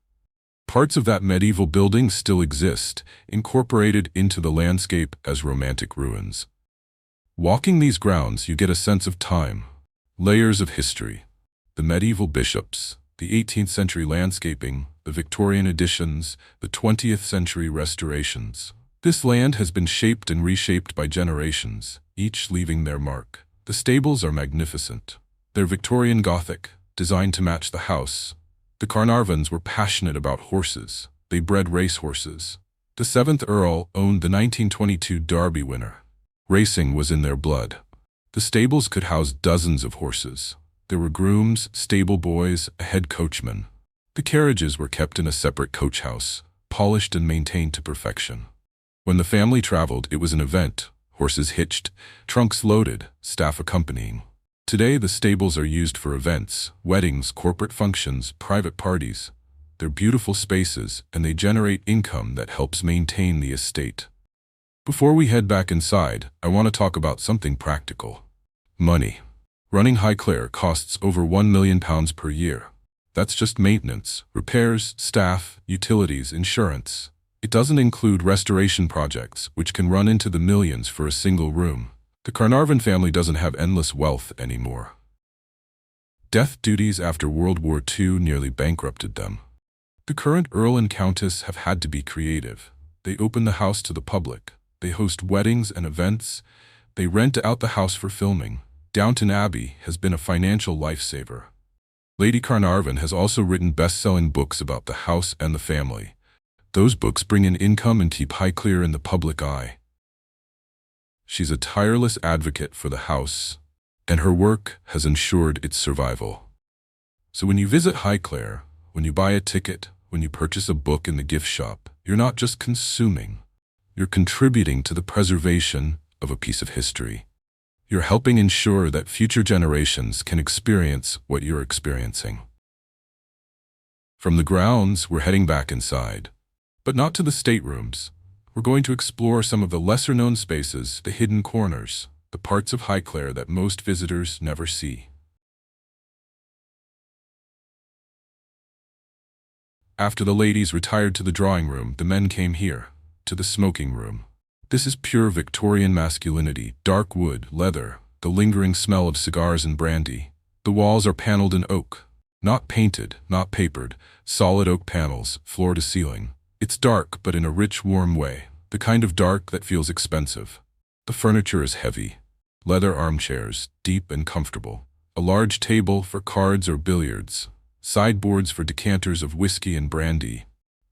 Parts of that medieval building still exist, incorporated into the landscape as romantic ruins. Walking these grounds, you get a sense of time, layers of history. The medieval bishops, the 18th century landscaping, the Victorian additions, the 20th century restorations. This land has been shaped and reshaped by generations, each leaving their mark. The stables are magnificent. They're Victorian Gothic, designed to match the house. The Carnarvons were passionate about horses. They bred racehorses. The 7th Earl owned the 1922 Derby winner. Racing was in their blood. The stables could house dozens of horses. There were grooms, stable boys, a head coachman. The carriages were kept in a separate coach house, polished and maintained to perfection. When the family traveled, it was an event. Horses hitched, trunks loaded, staff accompanying. Today, the stables are used for events, weddings, corporate functions, private parties. They're beautiful spaces, and they generate income that helps maintain the estate. Before we head back inside, I want to talk about something practical. Money. Running Highclere costs over £1 million per year. That's just maintenance, repairs, staff, utilities, insurance. It doesn't include restoration projects, which can run into the millions for a single room. The Carnarvon family doesn't have endless wealth anymore. Death duties after World War II nearly bankrupted them. The current Earl and Countess have had to be creative. They open the house to the public. They host weddings and events. They rent out the house for filming. Downton Abbey has been a financial lifesaver. Lady Carnarvon has also written best-selling books about the house and the family. Those books bring in income and keep Highclere in the public eye. She's a tireless advocate for the house, and her work has ensured its survival. So when you visit Highclere, when you buy a ticket, when you purchase a book in the gift shop, you're not just consuming. You're contributing to the preservation of a piece of history. You're helping ensure that future generations can experience what you're experiencing. From the grounds, we're heading back inside. But not to the staterooms. We're going to explore some of the lesser-known spaces, the hidden corners, the parts of Highclere that most visitors never see. After the ladies retired to the drawing room, the men came here, to the smoking room. This is pure Victorian masculinity, dark wood, leather, the lingering smell of cigars and brandy. The walls are paneled in oak, not painted, not papered, solid oak panels, floor to ceiling. It's dark, but in a rich, warm way, the kind of dark that feels expensive. The furniture is heavy. Leather armchairs, deep and comfortable. A large table for cards or billiards. Sideboards for decanters of whiskey and brandy.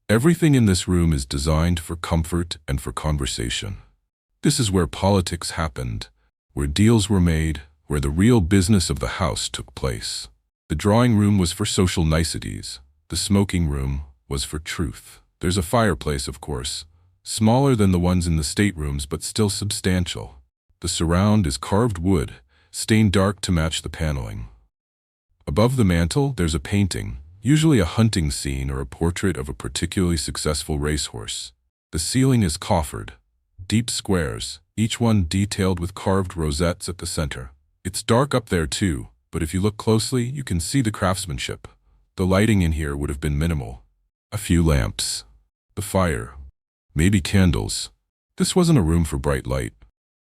Everything in this room is designed for comfort and for conversation. This is where politics happened, where deals were made, where the real business of the house took place. The drawing room was for social niceties. The smoking room was for truth. There's a fireplace, of course, smaller than the ones in the staterooms but still substantial. The surround is carved wood, stained dark to match the paneling. Above the mantel, there's a painting, usually a hunting scene or a portrait of a particularly successful racehorse. The ceiling is coffered, deep squares, each one detailed with carved rosettes at the center. It's dark up there too, but if you look closely, you can see the craftsmanship. The lighting in here would have been minimal. A few lamps. The fire. Maybe candles. This wasn't a room for bright light.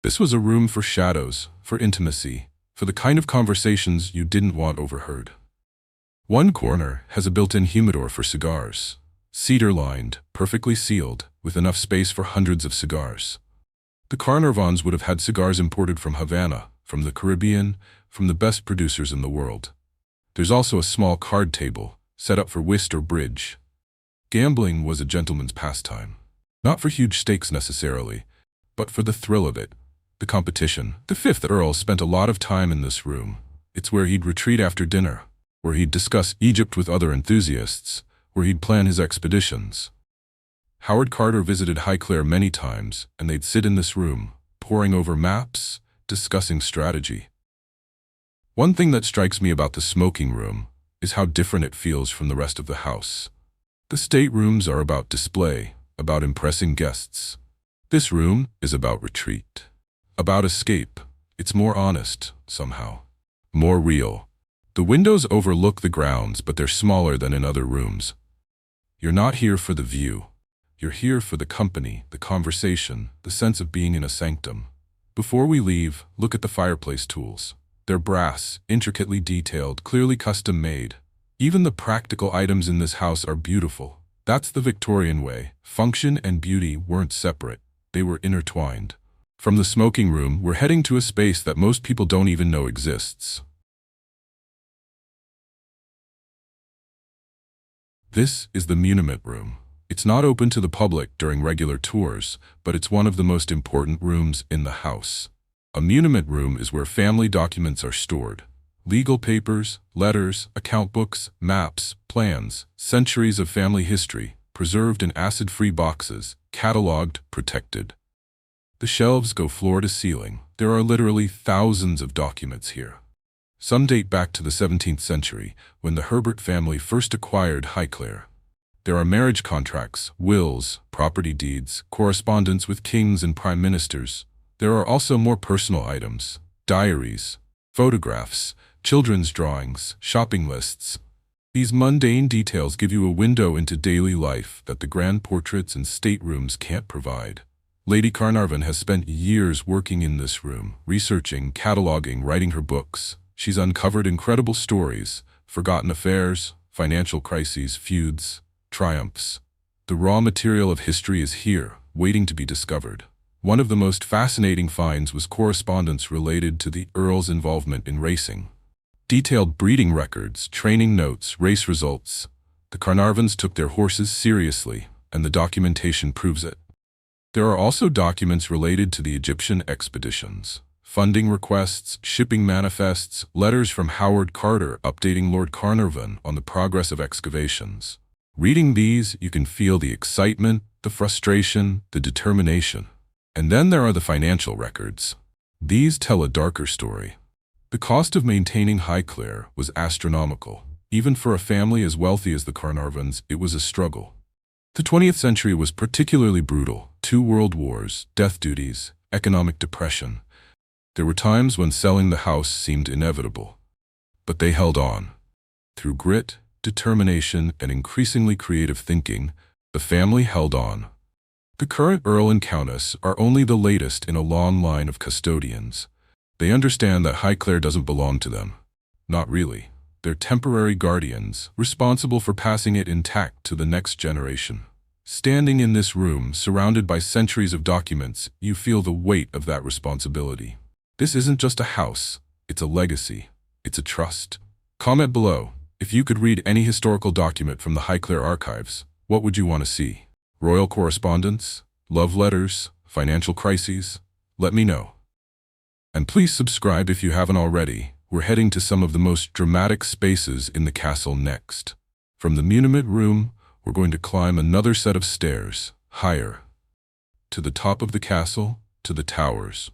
This was a room for shadows, for intimacy, for the kind of conversations you didn't want overheard. One corner has a built-in humidor for cigars. Cedar-lined, perfectly sealed, with enough space for hundreds of cigars. The Carnarvons would have had cigars imported from Havana, from the Caribbean, from the best producers in the world. There's also a small card table, set up for whist or bridge. Gambling was a gentleman's pastime. Not for huge stakes necessarily, but for the thrill of it, the competition. The 5th Earl spent a lot of time in this room. It's where he'd retreat after dinner, where he'd discuss Egypt with other enthusiasts, where he'd plan his expeditions. Howard Carter visited Highclere many times, and they'd sit in this room, poring over maps, discussing strategy. One thing that strikes me about the smoking room is how different it feels from the rest of the house. The staterooms are about display, about impressing guests. This room is about retreat, about escape. It's more honest, somehow. More real. The windows overlook the grounds, but they're smaller than in other rooms. You're not here for the view. You're here for the company, the conversation, the sense of being in a sanctum. Before we leave, look at the fireplace tools. They're brass, intricately detailed, clearly custom-made. Even the practical items in this house are beautiful. That's the Victorian way. Function and beauty weren't separate. They were intertwined. From the smoking room, we're heading to a space that most people don't even know exists. This is the monument room. It's not open to the public during regular tours, but it's one of the most important rooms in the house. A monument room is where family documents are stored. Legal papers, letters, account books, maps, plans, centuries of family history, preserved in acid-free boxes, catalogued, protected. The shelves go floor to ceiling. There are literally thousands of documents here. Some date back to the 17th century, when the Herbert family first acquired Highclere. There are marriage contracts, wills, property deeds, correspondence with kings and prime ministers. There are also more personal items, diaries, photographs, children's drawings, shopping lists. These mundane details give you a window into daily life that the grand portraits and staterooms can't provide. Lady Carnarvon has spent years working in this room, researching, cataloging, writing her books. She's uncovered incredible stories, forgotten affairs, financial crises, feuds, triumphs. The raw material of history is here, waiting to be discovered. One of the most fascinating finds was correspondence related to the Earl's involvement in racing. Detailed breeding records, training notes, race results. The Carnarvons took their horses seriously, and the documentation proves it. There are also documents related to the Egyptian expeditions. Funding requests, shipping manifests, letters from Howard Carter updating Lord Carnarvon on the progress of excavations. Reading these, you can feel the excitement, the frustration, the determination. And then there are the financial records. These tell a darker story. The cost of maintaining Highclere was astronomical. Even for a family as wealthy as the Carnarvons, it was a struggle. The 20th century was particularly brutal. 2 world wars, death duties, economic depression. There were times when selling the house seemed inevitable. But they held on. Through grit, determination, and increasingly creative thinking, the family held on. The current Earl and Countess are only the latest in a long line of custodians. They understand that Highclere doesn't belong to them. Not really. They're temporary guardians, responsible for passing it intact to the next generation. Standing in this room, surrounded by centuries of documents, you feel the weight of that responsibility. This isn't just a house, it's a legacy. It's a trust. Comment below. If you could read any historical document from the Highclere archives, what would you want to see? Royal correspondence? Love letters? Financial crises? Let me know. And please subscribe if you haven't already. We're heading to some of the most dramatic spaces in the castle next. From the monument room, we're going to climb another set of stairs, higher. To the top of the castle, to the towers.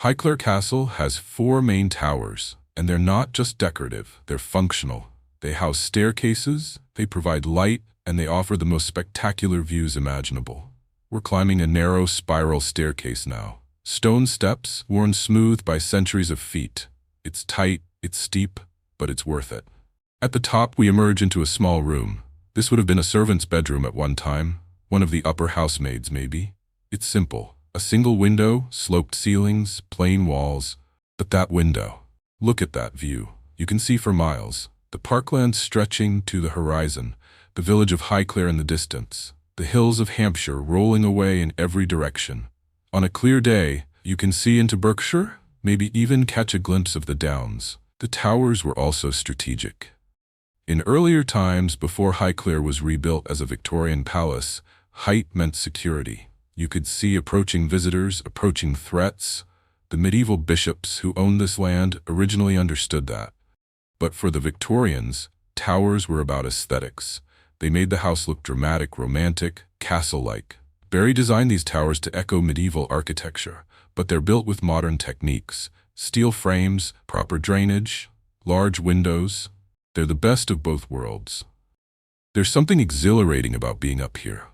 Highclere Castle has 4 main towers, and they're not just decorative, they're functional. They house staircases, they provide light, and they offer the most spectacular views imaginable. We're climbing a narrow spiral staircase now. Stone steps, worn smooth by centuries of feet. It's tight, it's steep, but it's worth it. At the top, we emerge into a small room. This would have been a servant's bedroom at one time, one of the upper housemaids maybe. It's simple. A single window, sloped ceilings, plain walls. But that window. Look at that view. You can see for miles. The parkland stretching to the horizon, the village of Highclere in the distance, the hills of Hampshire rolling away in every direction. On a clear day, you can see into Berkshire, maybe even catch a glimpse of the Downs. The towers were also strategic. In earlier times, before Highclere was rebuilt as a Victorian palace, height meant security. You could see approaching visitors, approaching threats. The medieval bishops who owned this land originally understood that. But for the Victorians, towers were about aesthetics. They made the house look dramatic, romantic, castle-like. Barry designed these towers to echo medieval architecture, but they're built with modern techniques. Steel frames, proper drainage, large windows. They're the best of both worlds. There's something exhilarating about being up here.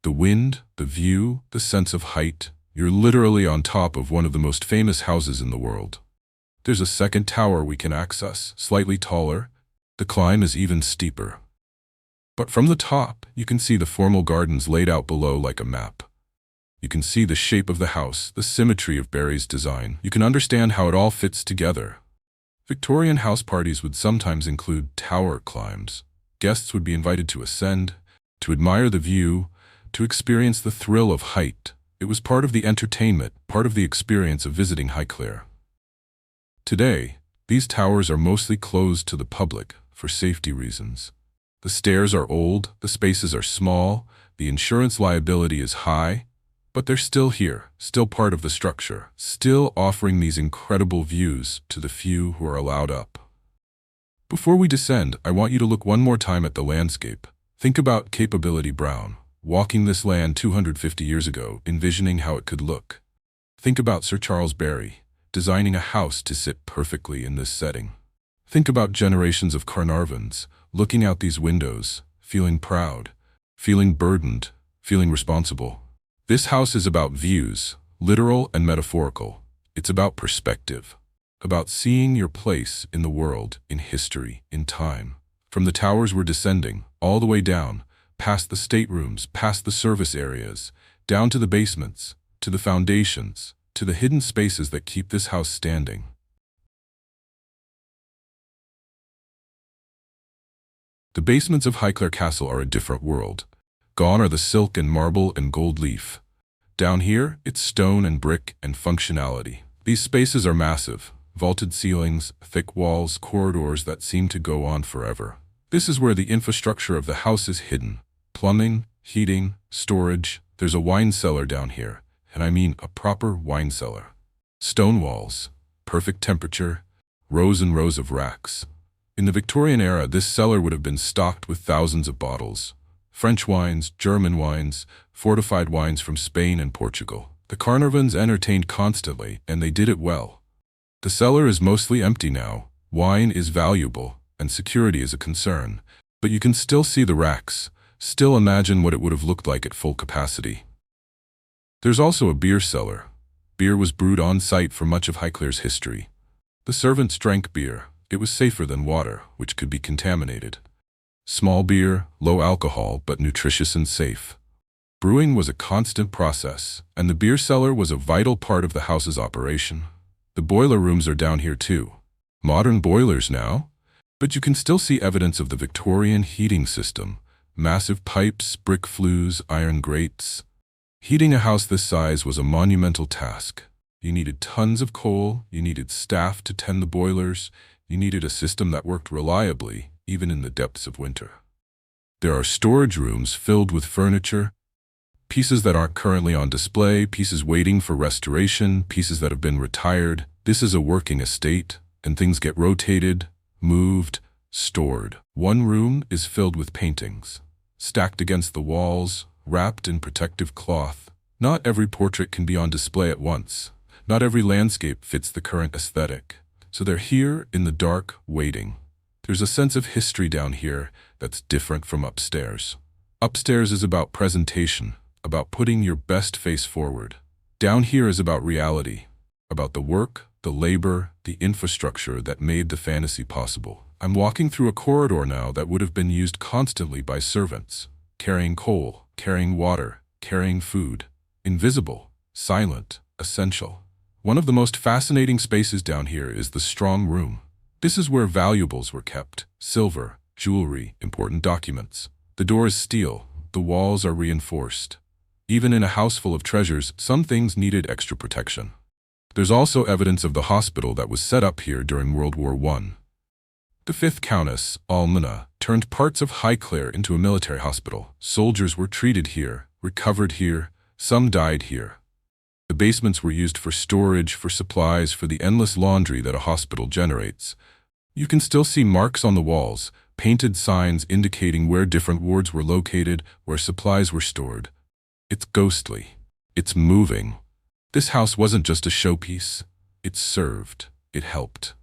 The wind, the view, the sense of height. You're literally on top of one of the most famous houses in the world. There's a second tower we can access, slightly taller. The climb is even steeper. But from the top, you can see the formal gardens laid out below like a map. You can see the shape of the house, the symmetry of Barry's design. You can understand how it all fits together. Victorian house parties would sometimes include tower climbs. Guests would be invited to ascend, to admire the view, to experience the thrill of height. It was part of the entertainment, part of the experience of visiting Highclere. Today, These towers are mostly closed to the public for safety reasons. The stairs are old, the spaces are small, the insurance liability is high, but they're still here, still part of the structure, still offering these incredible views to the few who are allowed up. Before we descend, I want you to look one more time at the landscape. Think about Capability Brown, walking this land 250 years ago, envisioning how it could look. Think about Sir Charles Barry, designing a house to sit perfectly in this setting. Think about generations of Carnarvons, looking out these windows, feeling proud, feeling burdened, feeling responsible. This house is about views, literal and metaphorical. It's about perspective, about seeing your place in the world, in history, in time. From the towers we're descending, all the way down, past the staterooms, past the service areas, down to the basements, to the foundations, to the hidden spaces that keep this house standing. The basements of Highclere Castle are a different world. Gone are the silk and marble and gold leaf. Down here, it's stone and brick and functionality. These spaces are massive, vaulted ceilings, thick walls, corridors that seem to go on forever. This is where the infrastructure of the house is hidden. Plumbing, heating, storage. There's a wine cellar down here, and I mean a proper wine cellar. Stone walls, perfect temperature, rows and rows of racks. In the Victorian era, this cellar would have been stocked with thousands of bottles. French wines, German wines, fortified wines from Spain and Portugal. The Carnarvons entertained constantly, and they did it well. The cellar is mostly empty now. Wine is valuable, and security is a concern. But you can still see the racks, still imagine what it would have looked like at full capacity. There's also a beer cellar. Beer was brewed on site for much of Highclere's history. The servants drank beer. It was safer than water, which could be contaminated. Small beer, low alcohol, but nutritious and safe. Brewing was a constant process, and the beer cellar was a vital part of the house's operation. The boiler rooms are down here too. Modern boilers now, but you can still see evidence of the Victorian heating system. Massive pipes, brick flues, iron grates. Heating a house this size was a monumental task. You needed tons of coal, you needed staff to tend the boilers, you needed a system that worked reliably, even in the depths of winter. There are storage rooms filled with furniture, pieces that aren't currently on display, pieces waiting for restoration, pieces that have been retired. This is a working estate, and things get rotated, moved, stored. One room is filled with paintings, stacked against the walls, wrapped in protective cloth. Not every portrait can be on display at once. Not every landscape fits the current aesthetic. So they're here in the dark, waiting. There's a sense of history down here that's different from upstairs. Upstairs is about presentation, about putting your best face forward. Down here is about reality, about the work, the labor, the infrastructure that made the fantasy possible. I'm walking through a corridor now that would have been used constantly by servants, carrying coal, carrying water, carrying food. Invisible, silent, essential. One of the most fascinating spaces down here is the strong room. This is where valuables were kept, silver, jewelry, important documents. The door is steel, the walls are reinforced. Even in a house full of treasures, some things needed extra protection. There's also evidence of the hospital that was set up here during World War I. The 5th Countess, Almina, turned parts of Highclere into a military hospital. Soldiers were treated here, recovered here, some died here. The basements were used for storage, for supplies, for the endless laundry that a hospital generates. You can still see marks on the walls, painted signs indicating where different wards were located, where supplies were stored. It's ghostly. It's moving. This house wasn't just a showpiece. It served. It helped.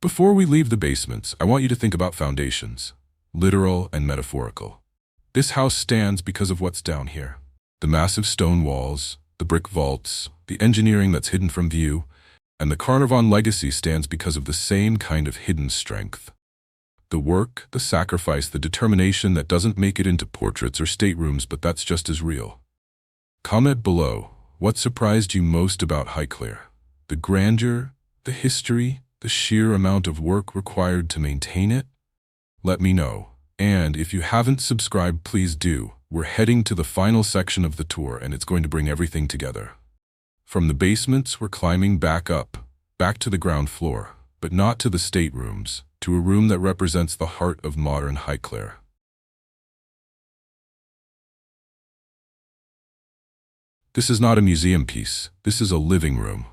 Before we leave the basements, I want you to think about foundations, literal and metaphorical. This house stands because of what's down here. The massive stone walls, the brick vaults, the engineering that's hidden from view, and the Carnarvon legacy stands because of the same kind of hidden strength. The work, the sacrifice, the determination that doesn't make it into portraits or staterooms, but that's just as real. Comment below, what surprised you most about Highclere? The grandeur, the history, the sheer amount of work required to maintain it? Let me know. And if you haven't subscribed, please do. We're heading to the final section of the tour, and it's going to bring everything together. From the basements, we're climbing back up back to the ground floor, but not to the staterooms, to a room that represents the heart of modern Highclere. This is not a museum piece, this is a living room.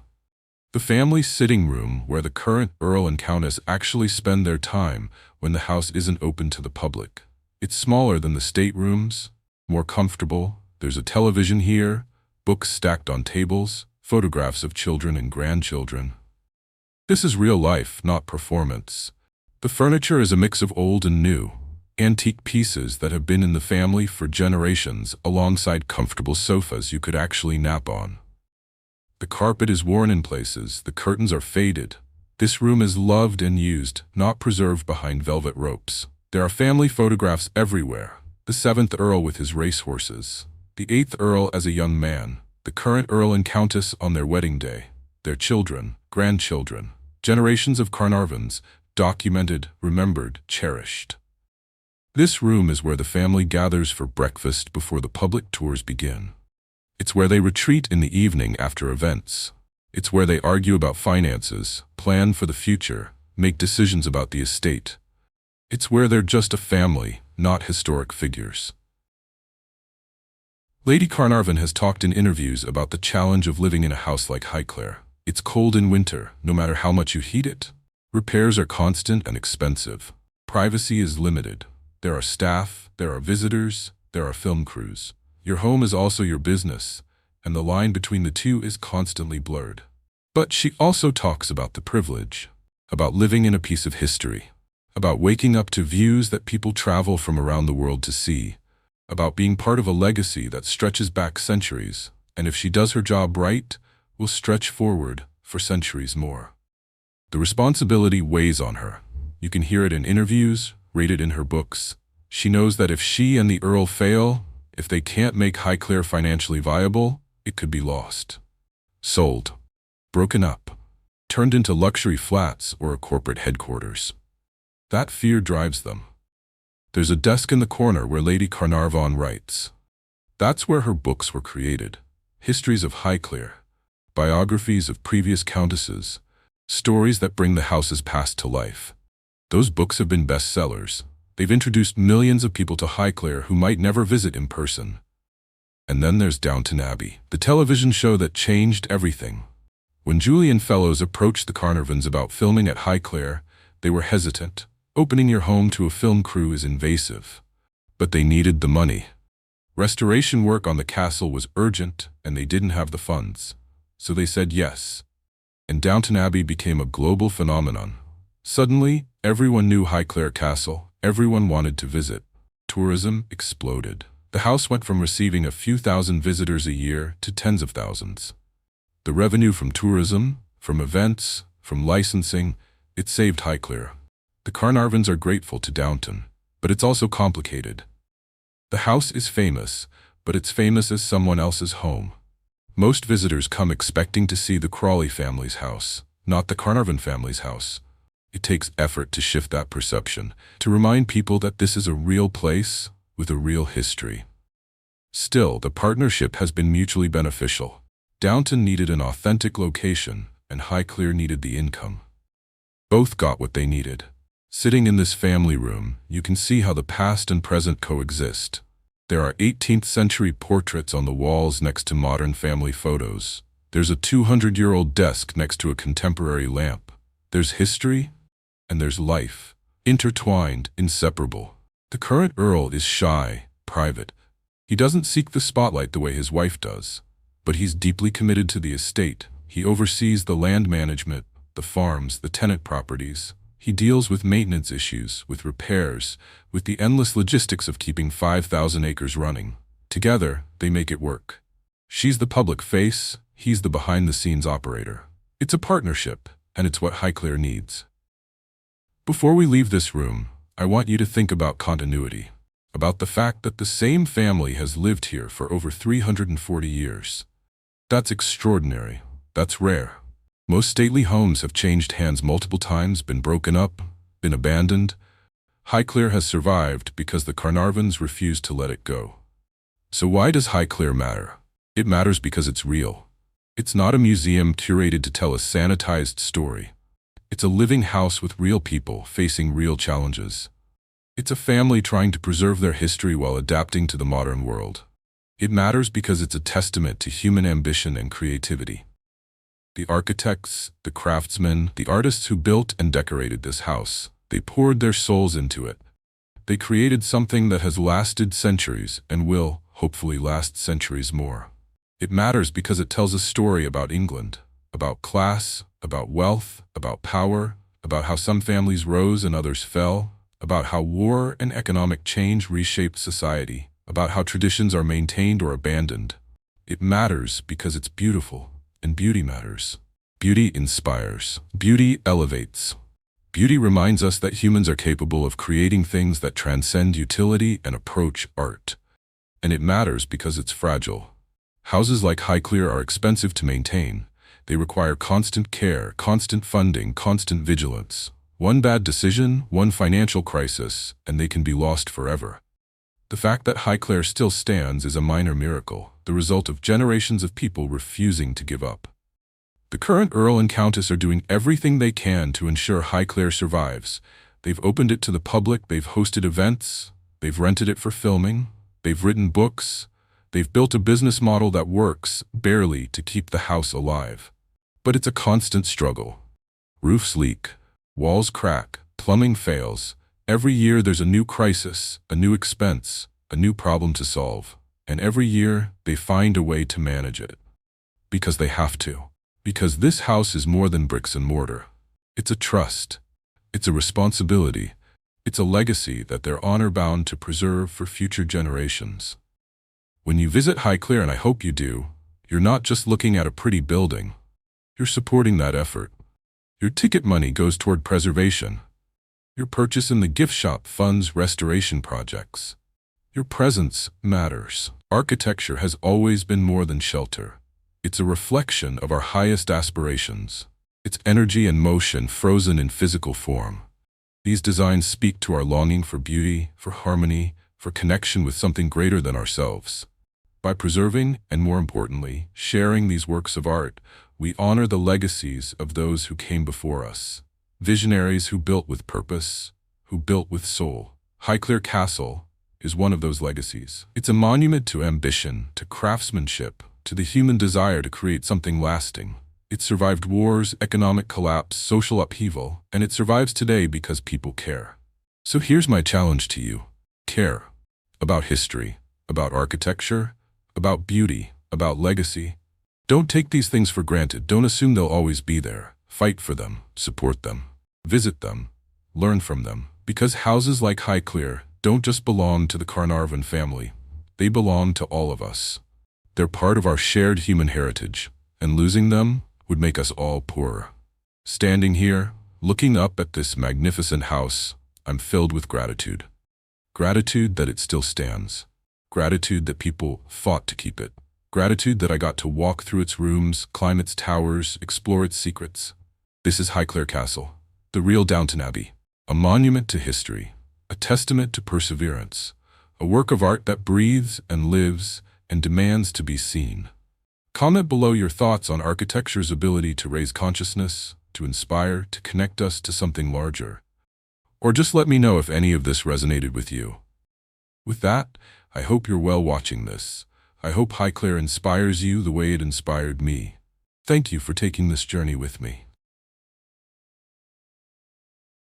The family sitting room where the current Earl and Countess actually spend their time when the house isn't open to the public. It's smaller than the staterooms, more comfortable. There's a television here, books stacked on tables, photographs of children and grandchildren. This is real life, not performance. The furniture is a mix of old and new, antique pieces that have been in the family for generations alongside comfortable sofas you could actually nap on. The carpet is worn in places, the curtains are faded. This room is loved and used, not preserved behind velvet ropes. There are family photographs everywhere. The 7th Earl with his racehorses, the 8th Earl as a young man, the current Earl and Countess on their wedding day, their children, grandchildren, generations of Carnarvons, documented, remembered, cherished. This room is where the family gathers for breakfast before the public tours begin. It's where they retreat in the evening after events. It's where they argue about finances, plan for the future, make decisions about the estate. It's where they're just a family, not historic figures. Lady Carnarvon has talked in interviews about the challenge of living in a house like Highclere. It's cold in winter, no matter how much you heat it. Repairs are constant and expensive. Privacy is limited. There are staff, there are visitors, there are film crews. Your home is also your business, and the line between the two is constantly blurred. But she also talks about the privilege, about living in a piece of history, about waking up to views that people travel from around the world to see, about being part of a legacy that stretches back centuries, and if she does her job right, will stretch forward for centuries more. The responsibility weighs on her. You can hear it in interviews, read it in her books. She knows that if she and the Earl fail, if they can't make Highclere financially viable, it could be lost. Sold. Broken up. Turned into luxury flats or a corporate headquarters. That fear drives them. There's a desk in the corner where Lady Carnarvon writes. That's where her books were created. Histories of Highclere. Biographies of previous countesses. Stories that bring the house's past to life. Those books have been bestsellers. They've introduced millions of people to Highclere who might never visit in person. And then there's Downton Abbey, the television show that changed everything. When Julian Fellows approached the Carnarvons about filming at Highclere, they were hesitant. Opening your home to a film crew is invasive. But they needed the money. Restoration work on the castle was urgent, and they didn't have the funds. So they said yes. And Downton Abbey became a global phenomenon. Suddenly, everyone knew Highclere Castle. Everyone wanted to visit. Tourism exploded. The house went from receiving a few thousand visitors a year to tens of thousands. The revenue from tourism, from events, from licensing, it saved Highclere. The Carnarvons are grateful to Downton, but it's also complicated. The house is famous, but it's famous as someone else's home. Most visitors come expecting to see the Crawley family's house, not the Carnarvon family's house. It takes effort to shift that perception, to remind people that this is a real place with a real history. Still, the partnership has been mutually beneficial. Downton needed an authentic location, and Highclere needed the income. Both got what they needed. Sitting in this family room, you can see how the past and present coexist. There are 18th century portraits on the walls next to modern family photos. There's a 200-year-old desk next to a contemporary lamp. There's history, and there's life, intertwined, inseparable. The current Earl is shy, private. He doesn't seek the spotlight the way his wife does, but he's deeply committed to the estate. He oversees the land management, the farms, the tenant properties. He deals with maintenance issues, with repairs, with the endless logistics of keeping 5,000 acres running. Together, they make it work. She's the public face, he's the behind-the-scenes operator. It's a partnership, and it's what Highclere needs. Before we leave this room, I want you to think about continuity, about the fact that the same family has lived here for over 340 years. That's extraordinary. That's rare. Most stately homes have changed hands multiple times, been broken up, been abandoned. Highclere has survived because the Carnarvons refused to let it go. So why does Highclere matter? It matters because it's real. It's not a museum curated to tell a sanitized story. It's a living house with real people facing real challenges. It's a family trying to preserve their history while adapting to the modern world. It matters because it's a testament to human ambition and creativity. The architects, the craftsmen, the artists who built and decorated this house, they poured their souls into it. They created something that has lasted centuries and will, hopefully, last centuries more. It matters because it tells a story about England, about class, about wealth, about power, about how some families rose and others fell, about how war and economic change reshaped society, about how traditions are maintained or abandoned. It matters because it's beautiful, and beauty matters. Beauty inspires. Beauty elevates. Beauty reminds us that humans are capable of creating things that transcend utility and approach art. And it matters because it's fragile. Houses like Highclere are expensive to maintain. They require constant care, constant funding, constant vigilance. One bad decision, one financial crisis, and they can be lost forever. The fact that Highclere still stands is a minor miracle, the result of generations of people refusing to give up. The current Earl and Countess are doing everything they can to ensure Highclere survives. They've opened it to the public, they've hosted events, they've rented it for filming, they've written books, they've built a business model that works, barely, to keep the house alive. But it's a constant struggle. Roofs leak, walls crack, plumbing fails. Every year there's a new crisis, a new expense, a new problem to solve. And every year they find a way to manage it. Because they have to. Because this house is more than bricks and mortar. It's a trust. It's a responsibility. It's a legacy that they're honor-bound to preserve for future generations. When you visit Highclere, and I hope you do, you're not just looking at a pretty building. You're supporting that effort. Your ticket money goes toward preservation. Your purchase in the gift shop funds restoration projects. Your presence matters. Architecture has always been more than shelter. It's a reflection of our highest aspirations. It's energy and motion frozen in physical form. These designs speak to our longing for beauty, for harmony, for connection with something greater than ourselves. By preserving, and more importantly, sharing these works of art, we honor the legacies of those who came before us. Visionaries who built with purpose, who built with soul. Highclere Castle is one of those legacies. It's a monument to ambition, to craftsmanship, to the human desire to create something lasting. It survived wars, economic collapse, social upheaval, and it survives today because people care. So here's my challenge to you. Care. About history, about architecture, about beauty, about legacy. Don't take these things for granted. Don't assume they'll always be there. Fight for them, support them, visit them, learn from them. Because houses like Highclere don't just belong to the Carnarvon family. They belong to all of us. They're part of our shared human heritage, and losing them would make us all poorer. Standing here, looking up at this magnificent house, I'm filled with gratitude. Gratitude that it still stands. Gratitude that people fought to keep it. Gratitude that I got to walk through its rooms, climb its towers, explore its secrets. This is Highclere Castle, the real Downton Abbey. A monument to history, a testament to perseverance, a work of art that breathes and lives and demands to be seen. Comment below your thoughts on architecture's ability to raise consciousness, to inspire, to connect us to something larger. Or just let me know if any of this resonated with you. With that, I hope you're well watching this. I hope Highclere inspires you the way it inspired me. Thank you for taking this journey with me.